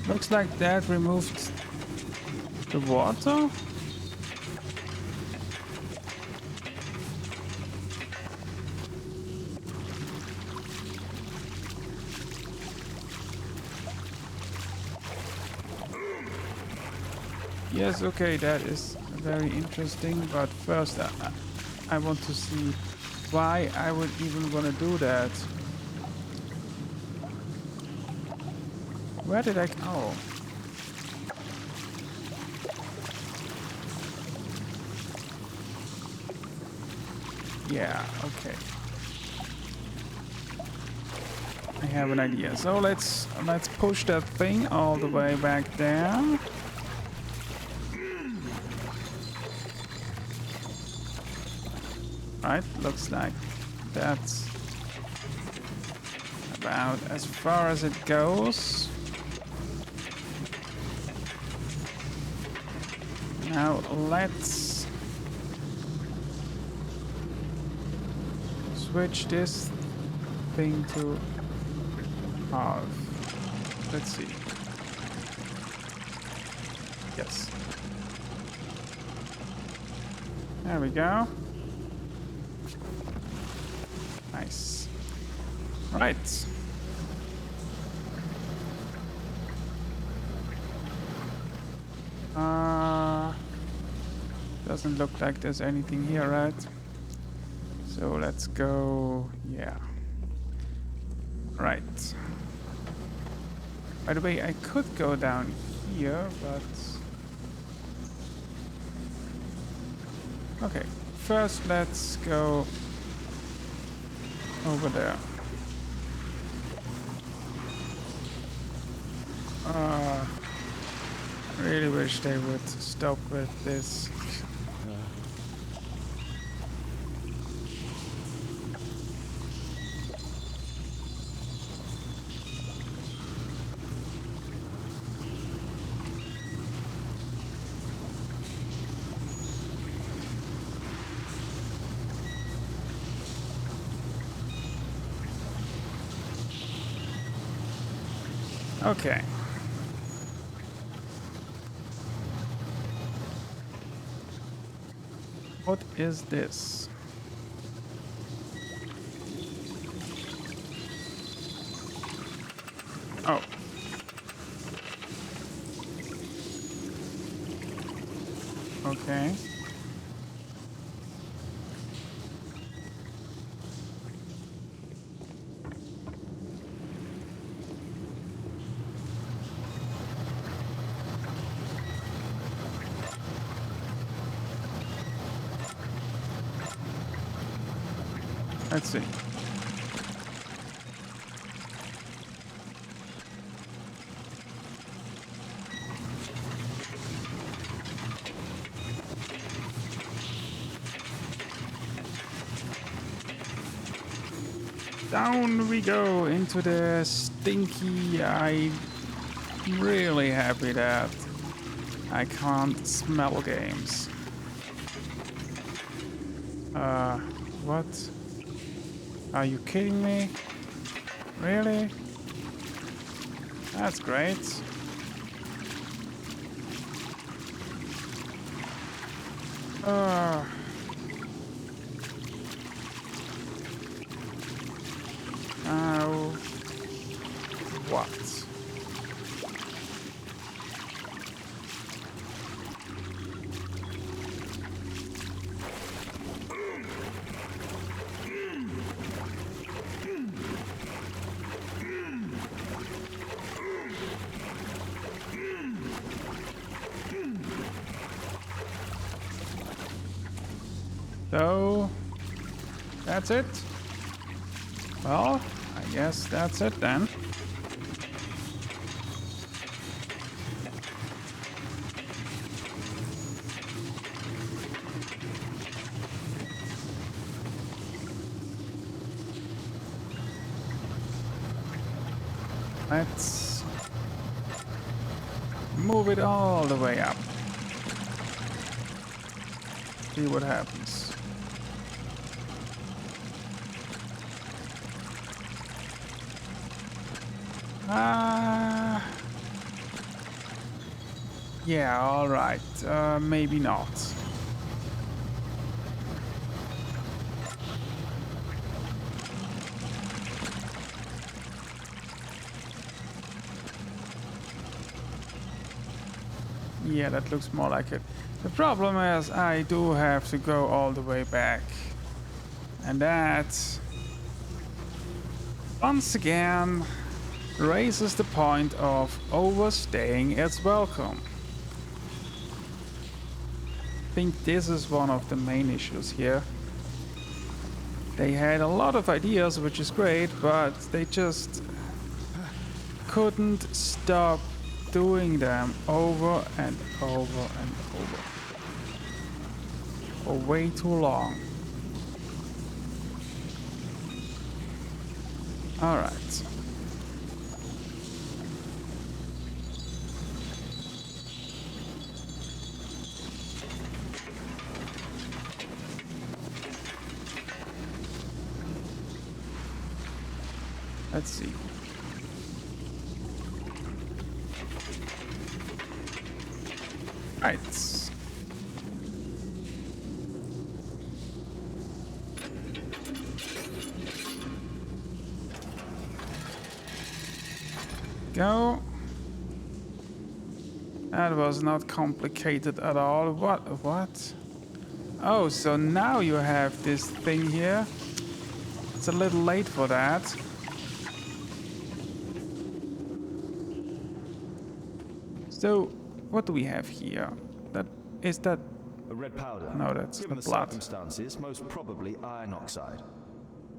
looks like that removed the water. Yes, okay, that is very interesting, but first I want to see why I would even want to do that. Where did I... Oh. Yeah, okay. I have an idea. So let's push that thing all the way back down. Right, looks like that's about as far as it goes. Now let's switch this thing to off. Let's see. Yes. There we go. Nice. Right. Doesn't look like there's anything here, right? So let's go, yeah. Right. By the way, I could go down here, but... Okay, first let's go over there. Really wish they would stop with this. Okay. What is this? Oh. Okay. Let's see. Down we go into the stinky. I'm really happy that I can't smell games. What? Are you kidding me? Really? That's great. Now, what? So, that's it? Well, I guess that's it then. Let's move it all the way up. See what happens. Yeah, all right. Maybe not. Yeah, that looks more like it. The problem is I do have to go all the way back. And that, once again, raises the point of overstaying its welcome. I think this is one of the main issues here. They had a lot of ideas, which is great, but they just couldn't stop doing them over and over and over for way too long. All right. Let's see. Right. Go. That was not complicated at all. What? Oh, so now you have this thing here. It's a little late for that. So, what do we have here? Is that... A red powder. No, that's Given the the blood. circumstances, most probably iron oxide.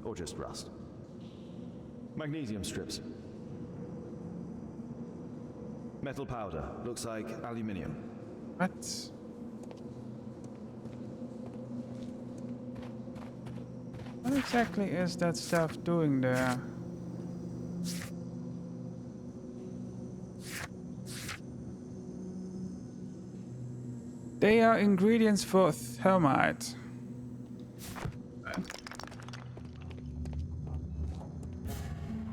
Or just rust. Magnesium strips. Metal powder. Looks like aluminium. What? What exactly is that stuff doing there? They are ingredients for thermite.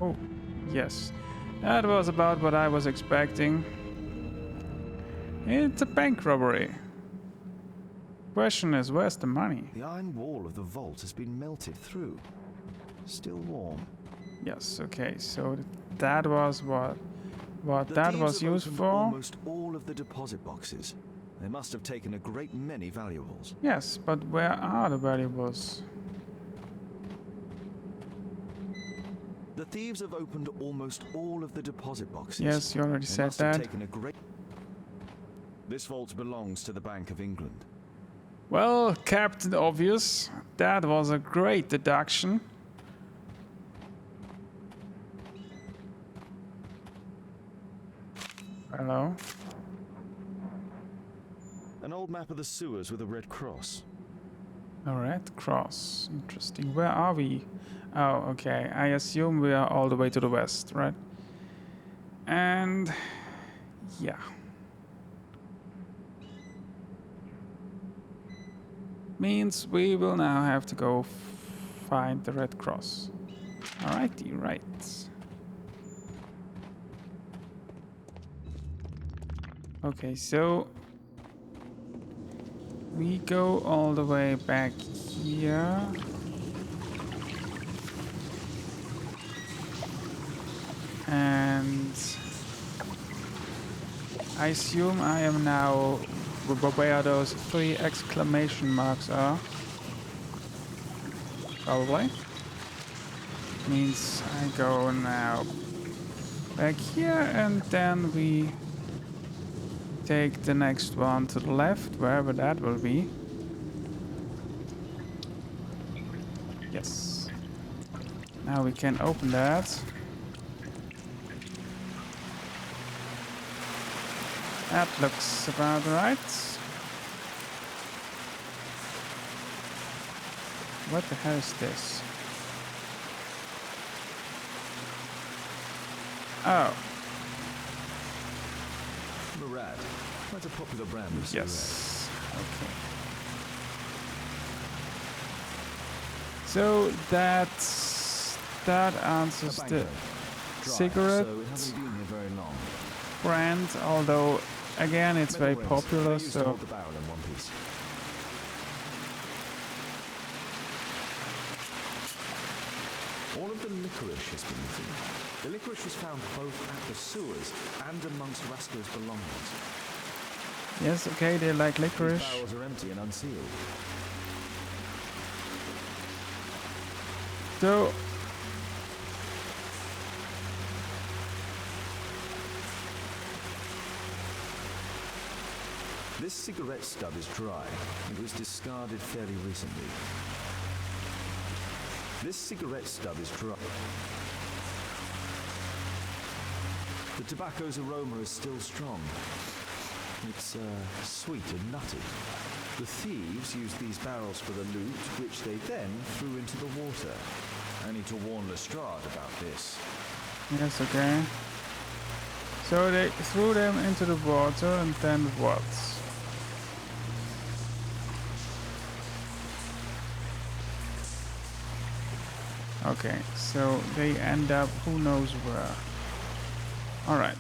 Oh, yes. That was about what I was expecting. It's a bank robbery. Question is, where's the money? The iron wall of the vault has been melted through. Still warm. Yes, okay, so that was what The that thieves was have used opened for. almost all of the deposit boxes. They must have taken a great many valuables. Yes, but where are the valuables? The thieves have opened almost all of the deposit boxes. Yes, you already They said must have that. taken a great... This vault belongs to the Bank of England. Well, Captain Obvious, that was a great deduction. Hello? An old map of the sewers with a red cross. A red cross. Interesting. Where are we? Oh, okay. I assume we are all the way to the west, right? And... yeah. Means we will now have to go find the red cross. Alrighty, right. Okay, so we go all the way back here. And I assume I am now where those 3 exclamation marks are. Probably. Means I go now back here and then we take the next one to the left, wherever that will be. Yes. Now we can open that. That looks about right. What the hell is this? Oh, Murad. That's a popular brand of cigarette. yes. Okay. So that answers A the banker. Dry, cigarette so it hasn't been here very long. brand, although again it's very Metal rings. popular, They used to so hold the barrel in one piece. All of the licorice has been missing. The licorice was found both at the sewers and amongst Rasko's belongings. yes, okay, they like These licorice. barrels are empty and unsealed. So This cigarette stub is dry. It was discarded fairly recently. This cigarette stub is dry. The tobacco's aroma is still strong. It's sweet and nutty. The thieves used these barrels for the loot, which they then threw into the water. I need to warn Lestrade about this. Yes, okay. So they threw them into the water and then what? Okay, so they end up who knows where. Alright.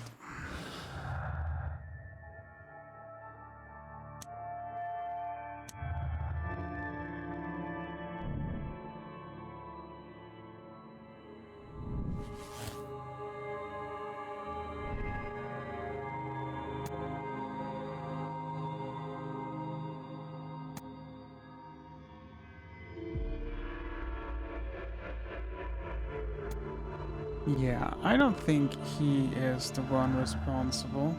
Yeah, I don't think he is the one responsible.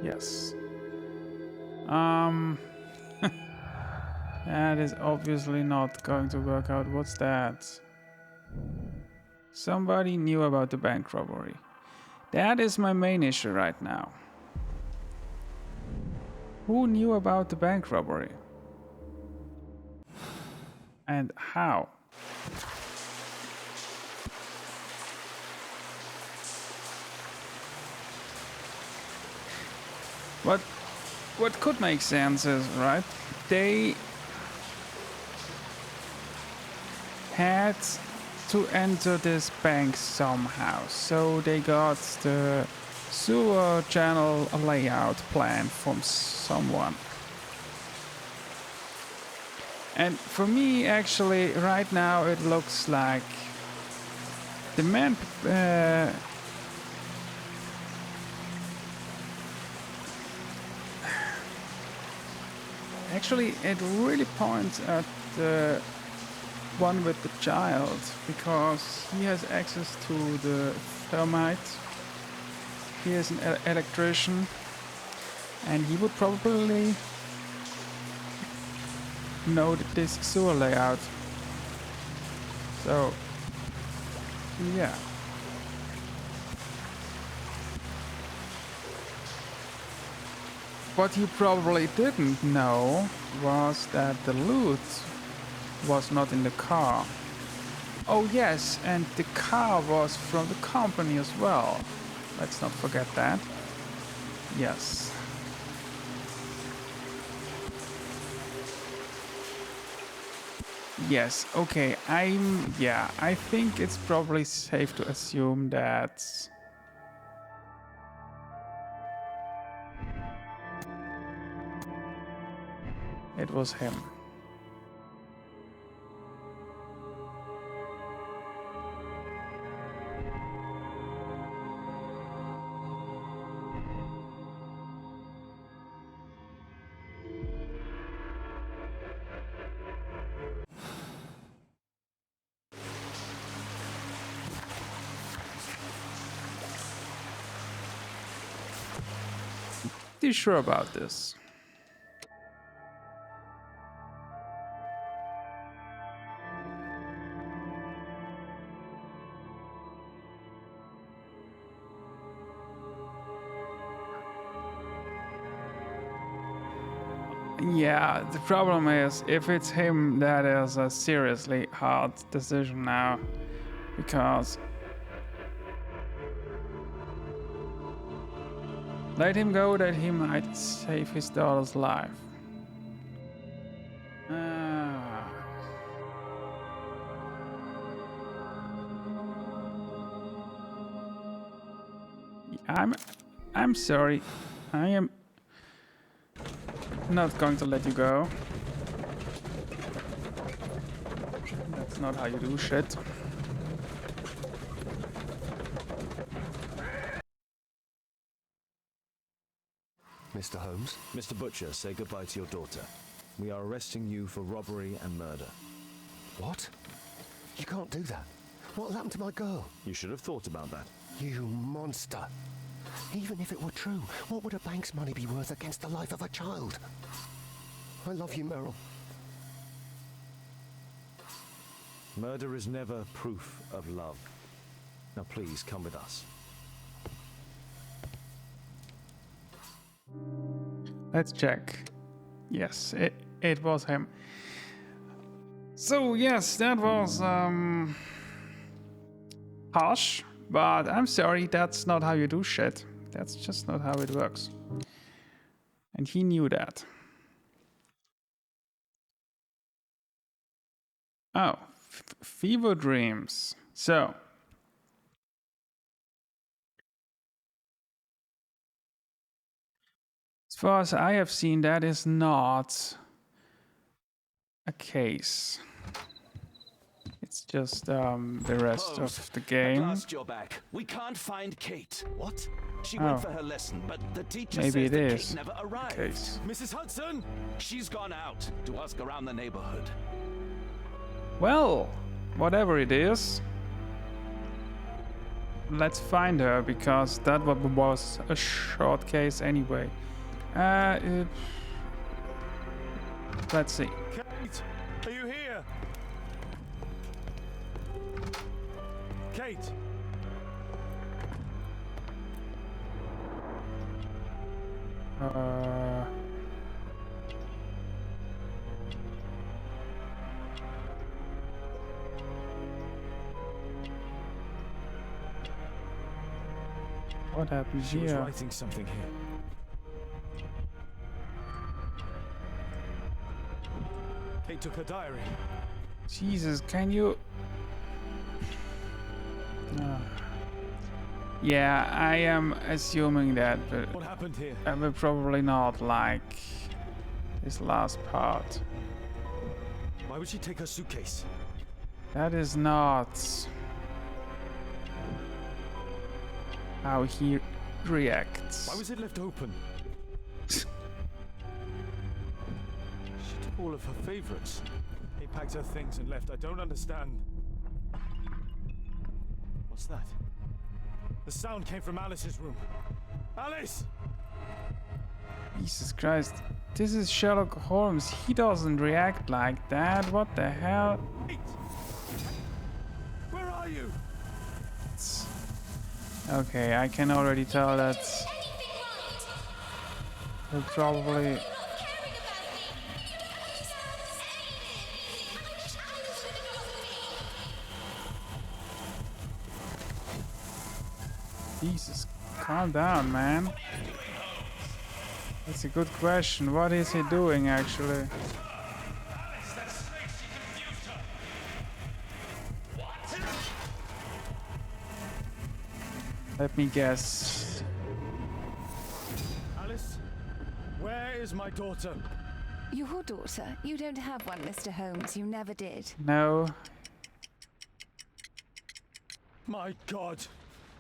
Yes. That is obviously not going to work out. What's that? Somebody knew about the bank robbery. That is my main issue right now. Who knew about the bank robbery? And how? What could make sense is, right, they had to enter this bank somehow, so they got the sewer channel layout plan from someone. And for me, actually, right now it looks like the man actually, it really points at the one with the child, because he has access to the thermite. He is an electrician, and he would probably know this sewer layout. So, yeah. What he probably didn't know was that the loot was not in the car. Oh yes, and the car was from the company as well. Let's not forget that. Yes. Yes, okay, I think it's probably safe to assume that it was him. Pretty sure about this. Yeah, the problem is, if it's him, that is a seriously hard decision now, because let him go, that he might save his daughter's life. Ah. I'm sorry. I am not going to let you go. That's not how you do shit. Mr. Holmes? Mr. Butcher, say goodbye to your daughter. We are arresting you for robbery and murder. What? You can't do that. What'll happen to my girl? You should have thought about that. You monster. Even if it were true, what would a bank's money be worth against the life of a child? I love you, Meryl. Murder is never proof of love. Now please, come with us. Let's check. Yes, it was him. So yes, that was harsh, but I'm sorry, that's not how you do shit. That's just not how it works. And he knew that. Oh, fever dreams. So as far as I have seen, that is not a case. It's just the rest Holmes, of the at game. last you're back. We can't find Kate. What? She Oh. went for her lesson, but the teacher Maybe says it that is Kate never arrived. case. Mrs. Hudson? She's gone out to ask around the neighborhood. Well, whatever it is, let's find her, because that was a short case anyway. Let's see. Kate, are you here? Kate! What happened She was here? writing something here. Kate took her diary. Jesus, can you? Yeah, I am assuming that, but What happened here? I will probably not like this last part. Why would she take her suitcase? That is not how he reacts. Why was it left open? She took all of her favorites. He packed her things and left. I don't understand. What's that? The sound came from Alice's room. Alice! Jesus Christ. This is Sherlock Holmes. He doesn't react like that. What the hell? Kate! Where are you? Okay, I can already tell that he'll probably... Jesus, calm down, man. That's a good question. What is he doing, actually? Let me guess. Alice? Where is my daughter? Your daughter? You don't have one, Mr. Holmes. You never did. No. My God!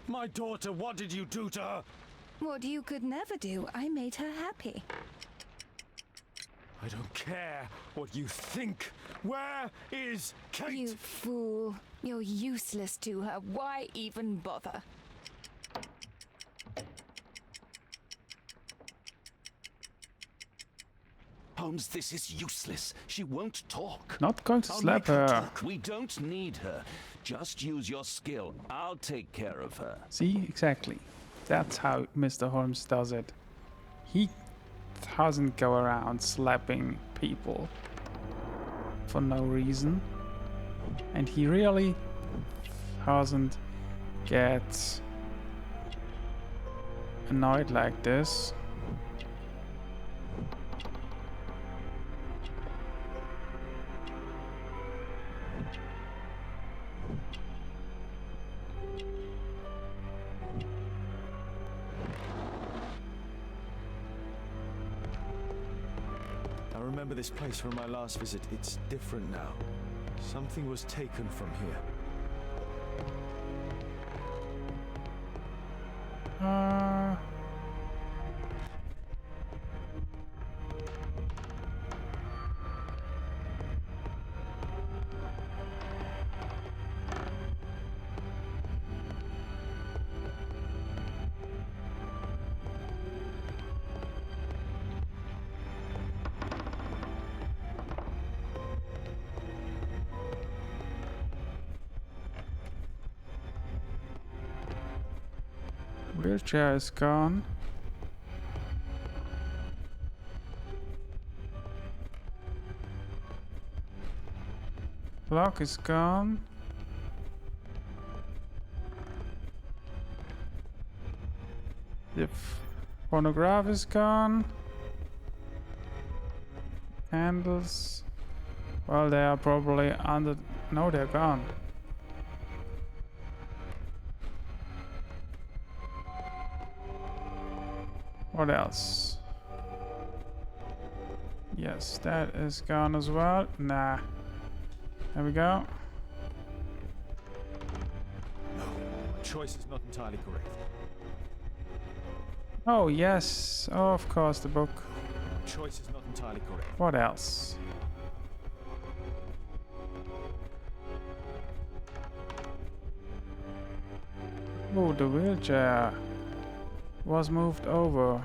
My daughter, what did you do to her? What you could never do. I made her happy. I don't care what you think. Where is Kate? You fool. You're useless to her. Why even bother? Holmes, this is useless. She won't talk. Not going to I'll slap make her. talk. We don't need her. Just use your skill. I'll take care of her. See, exactly. That's how Mr. Holmes does it. He doesn't go around slapping people for no reason. And he really doesn't get annoyed like this. I remember this place from my last visit. It's different now. Something was taken from here. Wheelchair is gone. Clock is gone. The phonograph is gone. Candles. Well, they are probably under. No, they're gone. What else? Yes, that is gone as well. Nah. There we go. No, my choice is not entirely correct. Oh, yes. Oh, of course, the book. My choice is not entirely correct. What else? Oh, the wheelchair was moved over.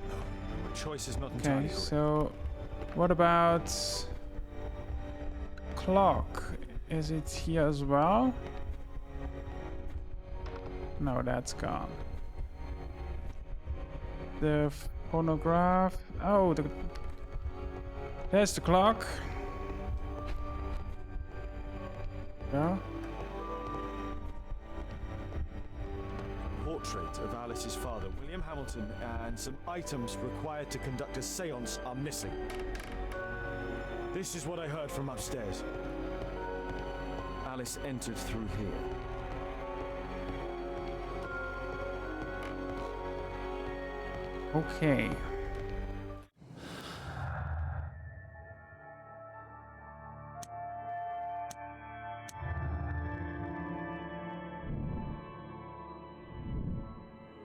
No, my choice is not entirely Okay, correct. so what about clock? Is it here as well? No, that's gone. The phonograph. Oh, there's the clock. Yeah. Portrait of Alice's father, William Hamilton, and some items required to conduct a séance are missing. This is what I heard from upstairs. Alice entered through here. Okay.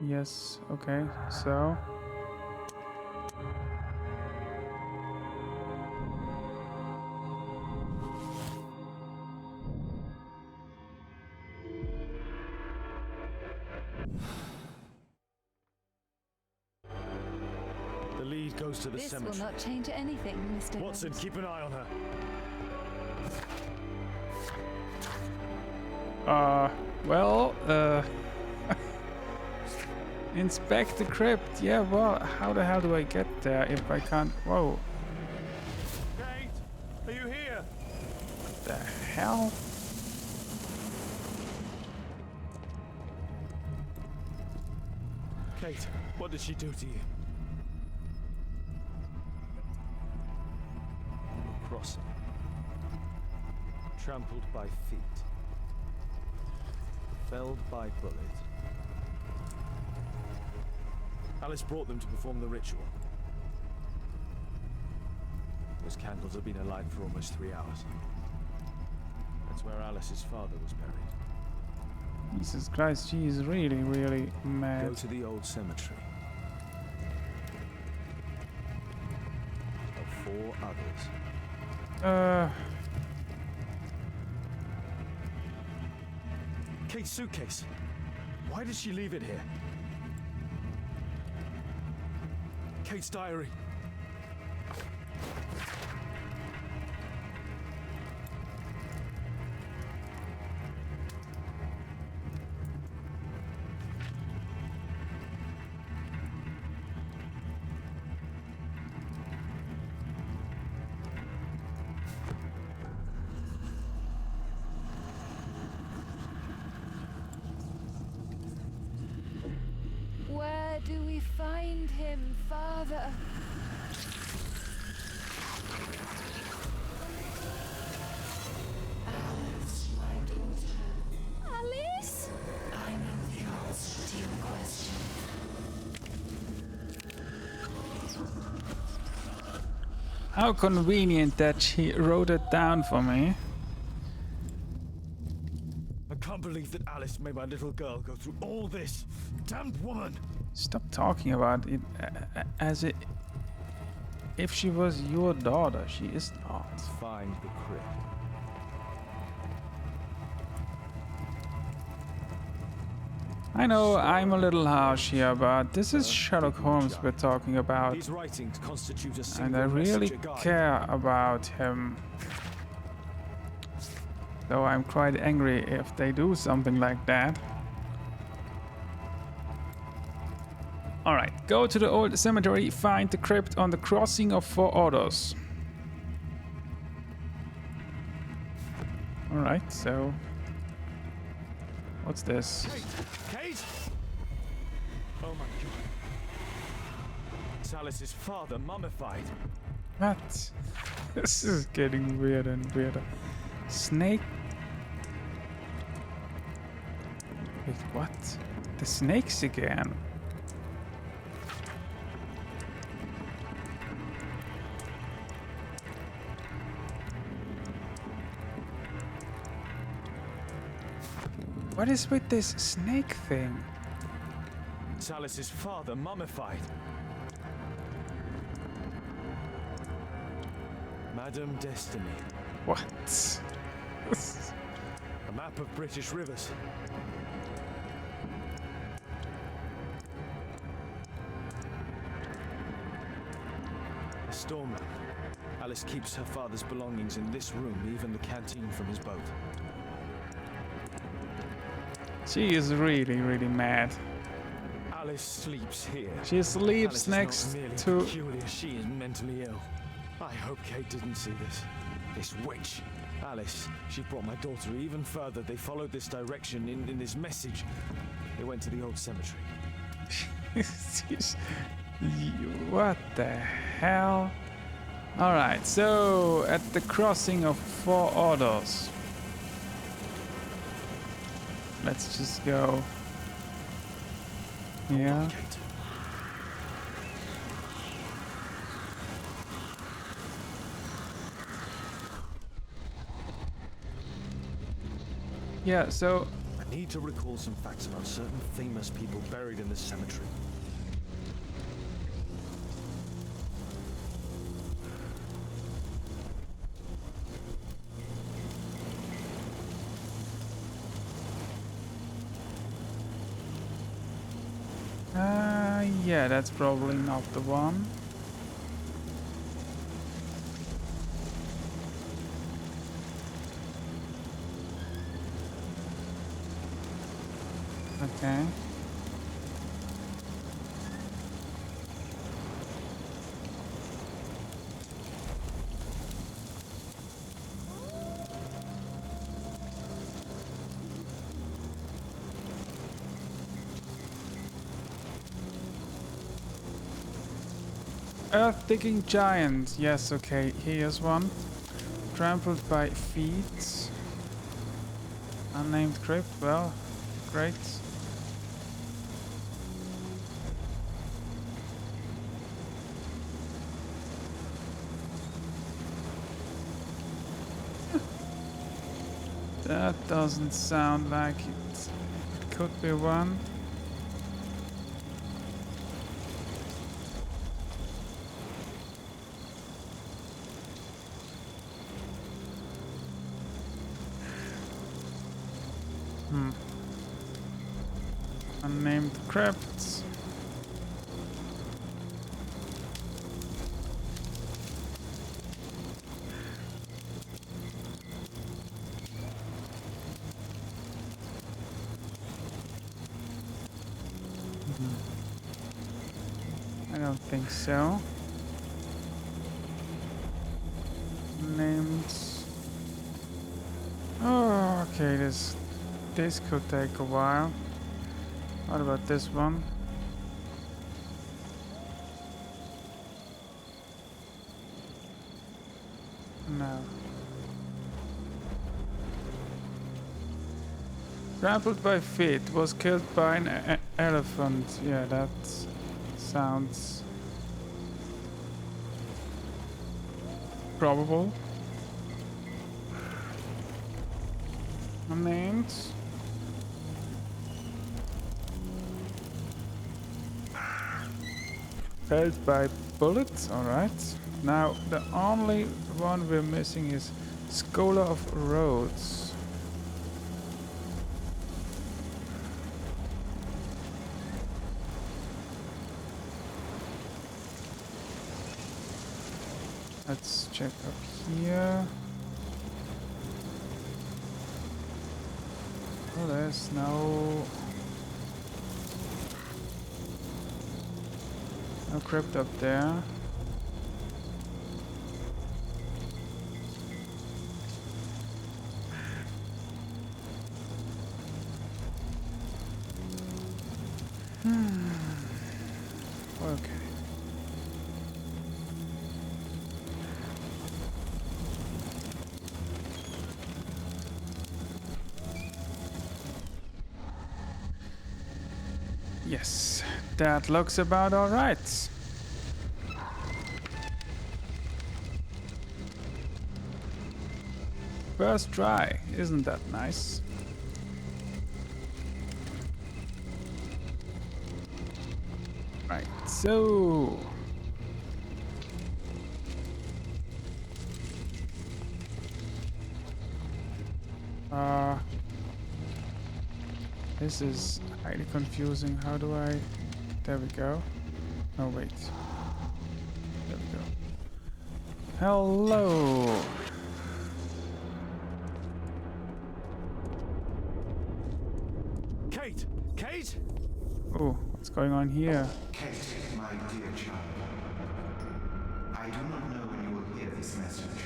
Yes, okay, so The lead goes to the This cemetery. will not change anything, Mr. Watson, Holmes. keep an eye on her. well, inspect the crypt. Yeah, well, how the hell do I get there if I can't? Whoa, Kate, are you here? the hell? Kate, what did she do to you? Crossing. Trampled by feet. Felled by bullet. Alice brought them to perform the ritual. Those candles have been alight for almost 3 hours. That's where Alice's father was buried. Jesus Christ, she is really, really Go mad. to the old cemetery. Of 4 others. Kate's suitcase. Why did she leave it here? Kate's diary. Where do we find him, Father? Alice, my daughter, Alice? I know the answer to your question. How convenient that she wrote it down for me. I can't believe that Alice made my little girl go through all this. Damned woman! Stop talking about it as if she was your daughter. She is not. Let's find the crypt. I know I'm a little harsh here, but this is Sherlock Holmes we're talking about. These writings constitute a And single I really messenger guide. care about him. Though I'm quite angry if they do something like that. Alright, go to the old cemetery, find the crypt on the crossing of 4 orders. Alright, so... What's this? Kate! Oh my god. It's Alice's father, mummified. What? This is getting weirder and weirder. Snake? Wait, what? The snakes again? What is with this snake thing? It's Alice's father, mummified. Madame Destiny. What? A map of British rivers. A storm map. Alice keeps her father's belongings in this room, even the canteen from his boat. She is really, really mad. Alice sleeps here. She sleeps Alice next is not merely to... peculiar, she is mentally ill. I hope Kate didn't see this. This witch. Alice, she brought my daughter even further. They followed this direction in this message. They went to the old cemetery. What the hell? Alright, so at the crossing of 4 orders. Let's just go. Yeah. Kate. Yeah, so I need to recall some facts about certain famous people buried in this cemetery. yeah, that's probably not the one. Okay. Earth-digging giant. Yes, okay. Here's one. Trampled by feet. Unnamed crypt. Well, great. That doesn't sound like it. It could be one. Unnamed crypts. I don't think so. Named. Oh, okay. This could take a while. What about this one? No. Trampled by feet, was killed by an elephant. Yeah, that sounds probable. And felled by bullets. Alright. Now the only one we're missing is Scholar of Rhodes. Let's check up here. Oh, there's no crypt up there. Okay. Yes, that looks about all right. First try, isn't that nice? Right, so this is highly confusing. How do I... There we go. Oh, wait. There we go. Hello! Kate! Kate! Oh, what's going on here? Kate, my dear child. I do not know when you will hear this message,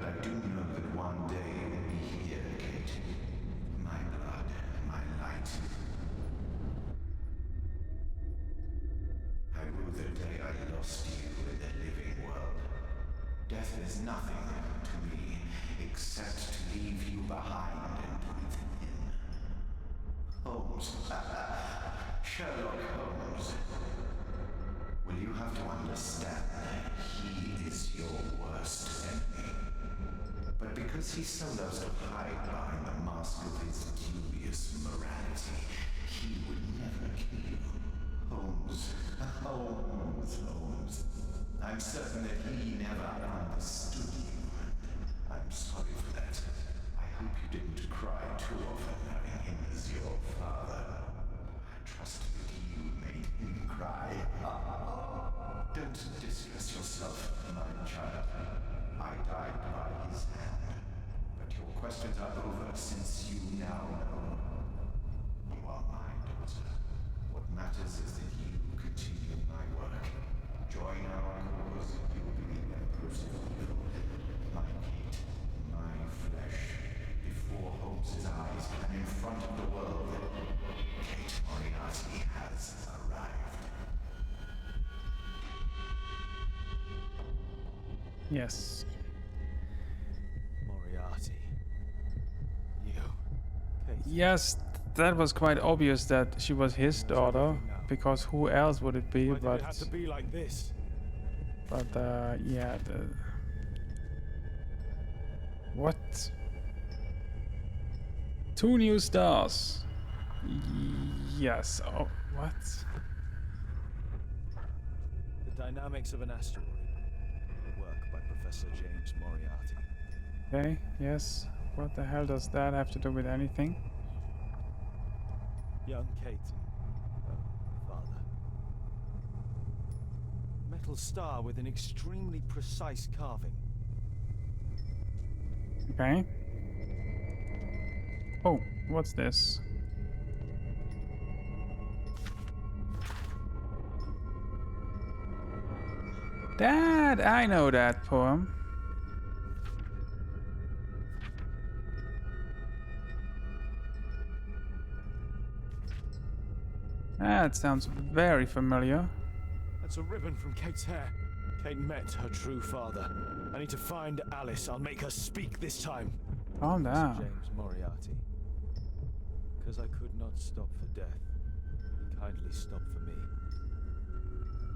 but I do know that one day you will be here, Kate. My blood, my light. I rue the day I lost you in the living world. Death is nothing to me, except to leave you behind and breathe in. Holmes. Sherlock Holmes. Will you have to understand that he is your worst enemy? But because he so loves to hide behind the mask of his dubious morality, he would never kill you. Holmes. Holmes. I'm certain that he never understood you. I'm sorry for that. I hope you didn't cry too often having him as your father. I trust that you made him cry. Don't distress yourself, my child. I died by his hand. But your questions are over since you now know. You are my daughter. What matters is that you continue my work. Join our cause, you will be the empress of evil. My Kate, my flesh, before Holmes' eyes and in front of the world. Kate Moriarty has arrived. Yes. Moriarty. You. Kate. Yes, that was quite obvious that she was his daughter, because who else would it be? Why did it have to be like this? But yeah. What? 2 new stars. Yes. Oh, what? The Dynamics of an Asteroid. The work by Professor James Moriarty. Okay. Yes. What the hell does that have to do with anything? Young Kate and her father. Metal star with an extremely precise carving. Okay. Oh, what's this? That, I know that poem. That sounds very familiar. That's a ribbon from Kate's hair. Kate met her true father. I need to find Alice. I'll make her speak this time. Calm down. James Moriarty. Because I could not stop for death, he kindly stopped for me.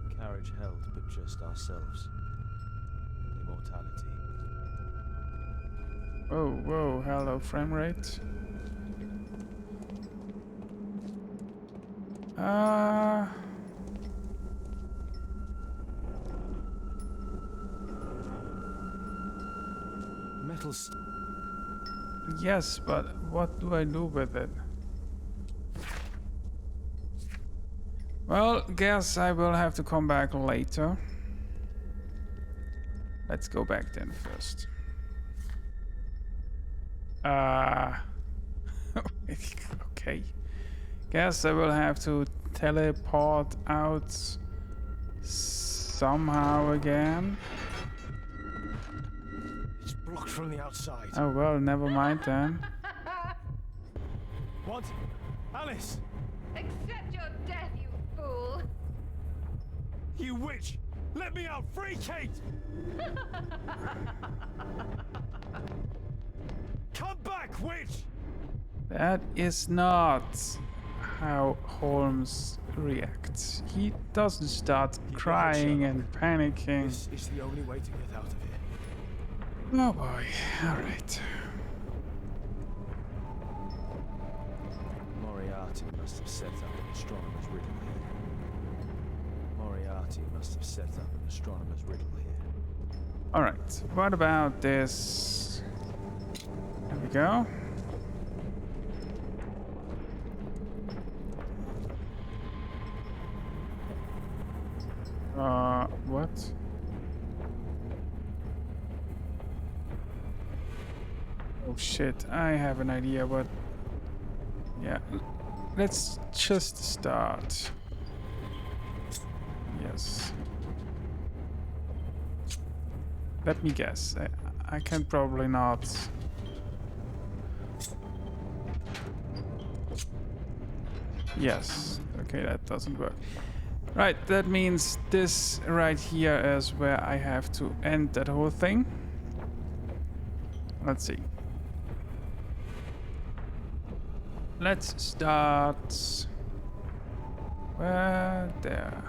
The carriage held but just ourselves. Only more immortality. Whoa, whoa, hello, frame rate. Metal Yes, but what do I do with it? Well, guess I will have to come back later. Let's go back then first. Okay. Guess I will have to teleport out somehow again. It's blocked from the outside. Oh well, never mind then. What? Alice! Accept your death, you fool! You witch! Let me out! Free Kate! Come back, witch! That is not how Holmes reacts. He doesn't start crying and panicking. This is the only way to get out of here. Oh boy, alright. Moriarty must have set up an astronomer's riddle here. Moriarty must have set up an astronomer's riddle here. Alright, what about this? There we go. What? Oh shit, I have an idea, but yeah, let's just start. Yes. Let me guess. I can probably not. Yes. Okay, that doesn't work. Right, that means this right here is where I have to end that whole thing. Let's see. Let's start. Where? There.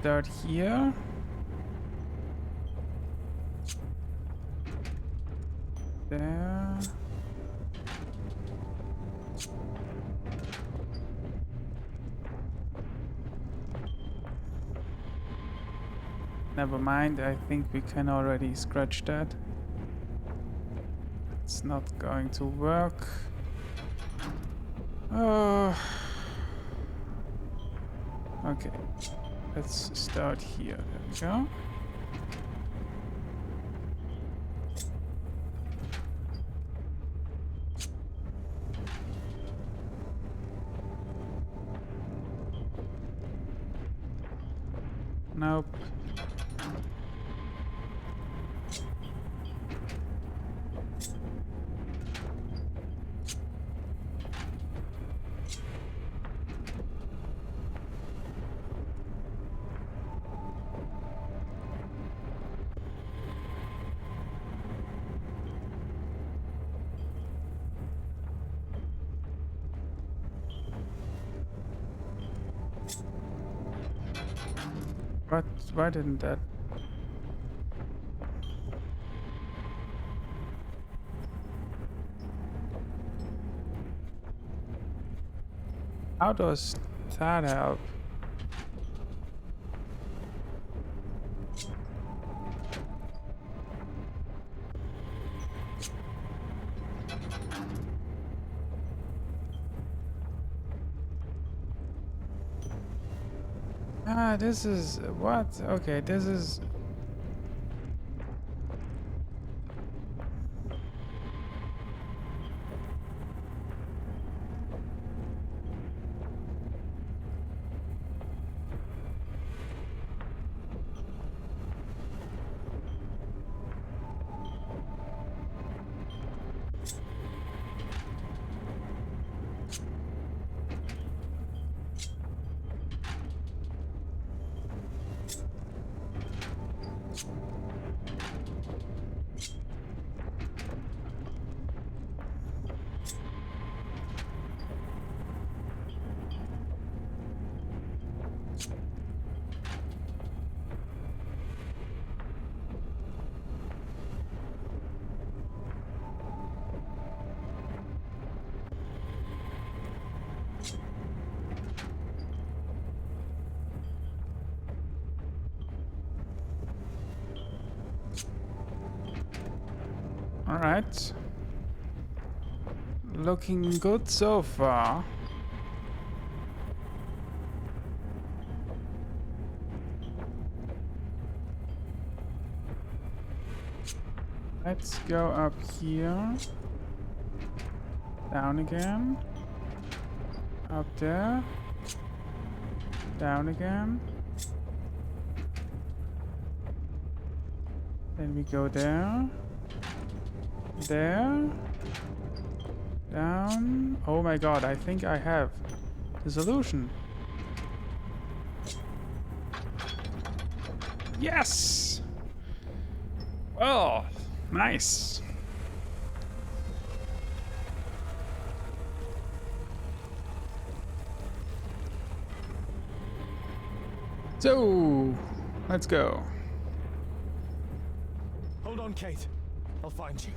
Start here. There. Never mind, I think we can already scratch that. It's not going to work. Okay, let's start here. There we go. Nope. What? Why didn't that? How does that help? Ah, this is what? Okay, this is. Alright. Looking good so far. Let's go up here. Down again. Up there. Down again. Then we go there. There. Down. Oh my god, I think I have the solution. Yes! Well, nice. So, let's go. Hold on, Kate. I'll find you.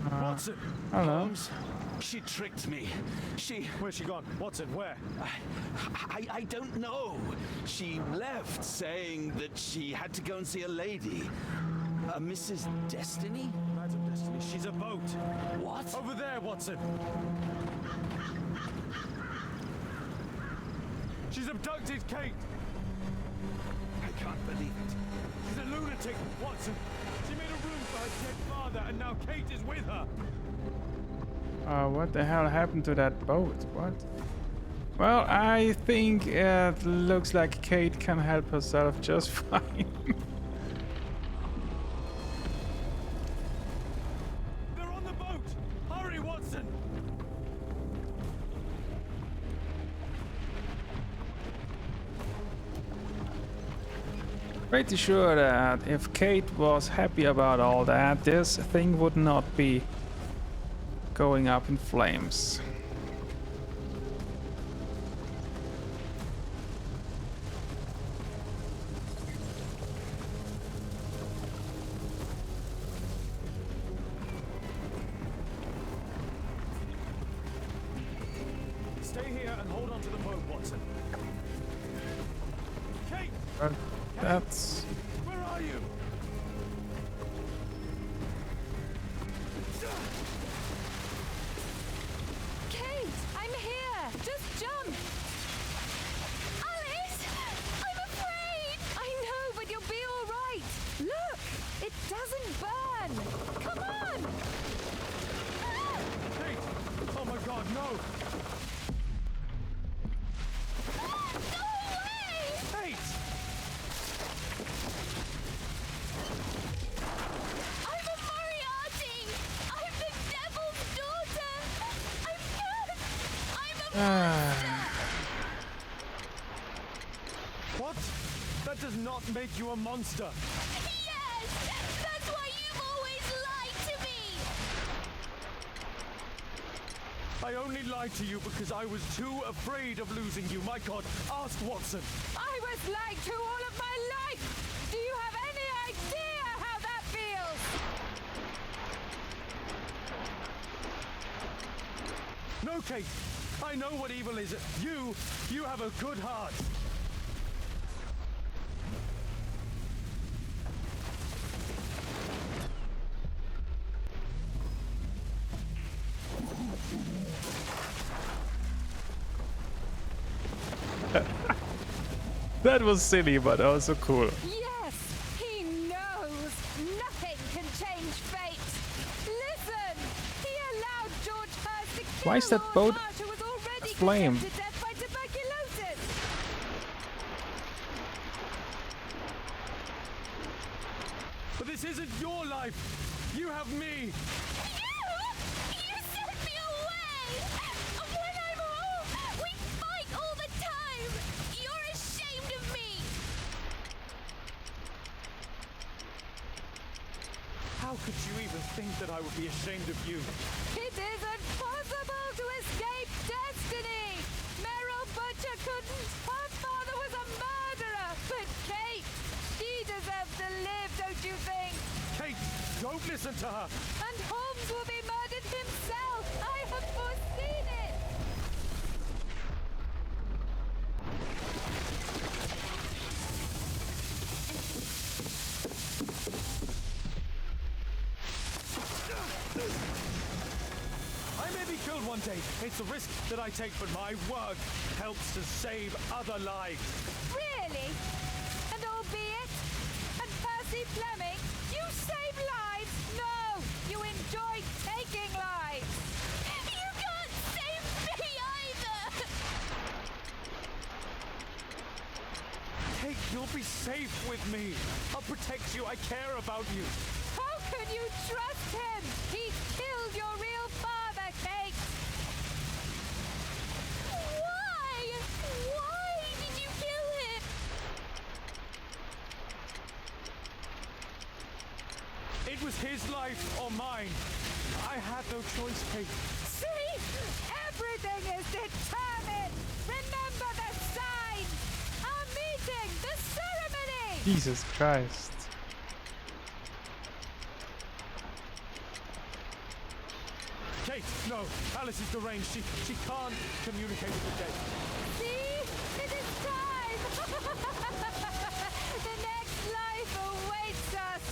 Watson! Hello. Holmes, she tricked me. Where's she gone? Watson, where? I don't know. She left saying that she had to go and see a lady. Mrs. Destiny? Madam Destiny, she's a boat. What? Over there, Watson. She's abducted Kate. I can't believe it. She's a lunatic, Watson. She made a room for her dead father, and now Kate is with her. What the hell happened to that boat? What? Well, I think it looks like Kate can help herself just fine. They're on the boat! Hurry, Watson! Pretty sure that if Kate was happy about all that, this thing would not be going up in flames. Stay here and hold on to the boat, Watson. Kate! That's... Where are you? Kate, I'm here. Just jump. Alice, I'm afraid. I know, but you'll be all right. Look, it doesn't burn. Come on. Kate! Oh my god, no! Go away! Kate! I'm a Moriarty. I'm the devil's daughter. I'm good. I'm a What? That does not make you a monster. Yes! That's why you've always lied to me! I only lied to you because I was too afraid of losing you. My god, ask Watson. I was lied to all of my life! Do you have any idea how that feels? No, Kate. I know what evil is. You have a good heart. That was silly, but also cool. Yes, he knows. Nothing can change fate. Listen, he allowed George Hurst to kill Why is that Lord boat Marsh, who was already aflame? condemned to death by tuberculosis. But this isn't your life. You have me. You sent me away. When I'm home, we fight all the time. You're ashamed of me. How could you even think that I would be ashamed of you? It isn't possible to escape destiny. Meryl Butcher couldn't. Her father was a murderer. to her. And Holmes will be murdered himself. I have foreseen it. I may be killed one day. It's a risk that I take, but my work helps to save other lives. Really? And albeit? And Percy Fleming? You save lives? No! You enjoy taking lives! You can't save me either! Kate, you'll be safe with me. I'll protect you. I care about you. How can you trust him? He killed your real father, Kate! Why? Why did you kill him? It was his life or mine. I had no choice, Kate. See? Everything is determined! Remember the signs! Our meeting! The ceremony! Jesus Christ. Kate, no. Alice is deranged. She can't communicate with the dead. See? It is time! The next life awaits us!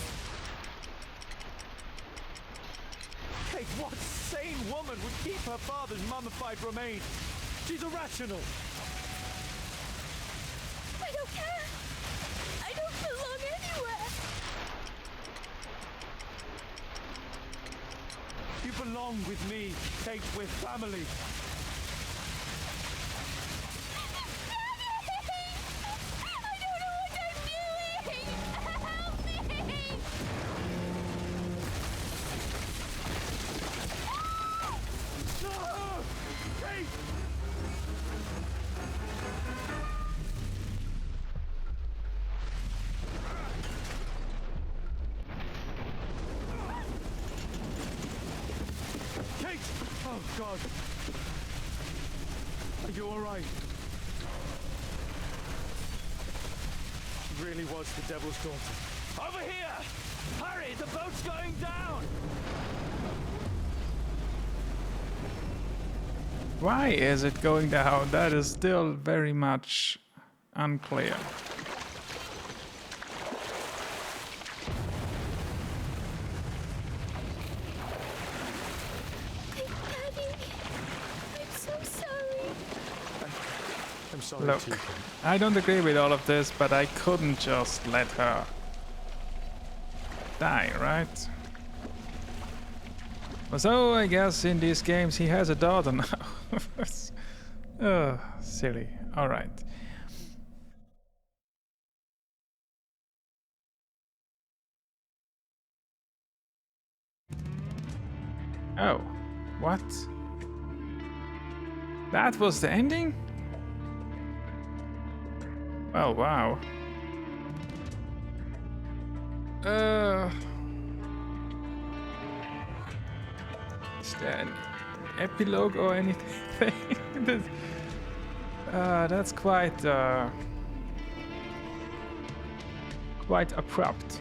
Kate, what sane woman would keep her father's mummified remains? She's irrational. I don't care. I don't belong anywhere. You belong with me, Kate. We're family. I don't know what I'm doing! Help me! No! Kate! Kate! Oh, God. Are you all right? She really was the devil's daughter. Over here! Hurry! The boat's going down! Why is it going down? That is still very much unclear. Daddy, I'm so sorry. I'm sorry, Look, too. I don't agree with all of this, but I couldn't just let her die, right? So I guess in these games he has a daughter now. Oh, silly. All right. Oh, what? That was the ending? Oh, wow. Is there an epilogue or anything? That's quite abrupt.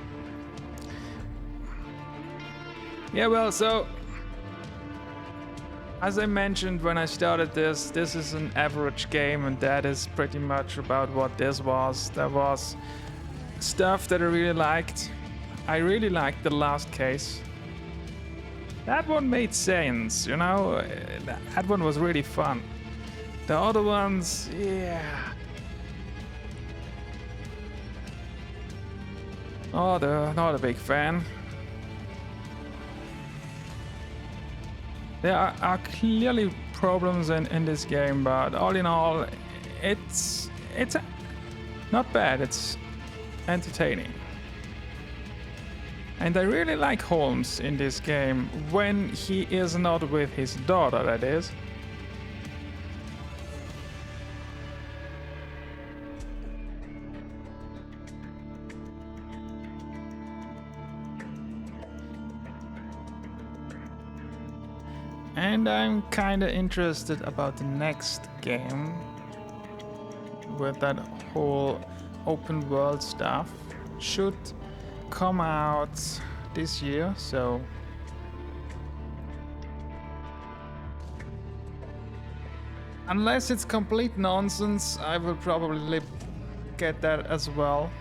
Yeah, well, so as I mentioned when I started this is an average game, and that is pretty much about what this was. There was stuff that I really liked. I really liked the last case. That one made sense, you know? That one was really fun. The other ones, yeah. Oh, not a big fan. There are clearly problems in this game, but all in all, it's not bad. It's entertaining. And I really like Holmes in this game, when he is not with his daughter, that is. And I'm kinda interested about the next game, with that whole open world stuff. Should come out this year, so unless it's complete nonsense, I will probably get that as well.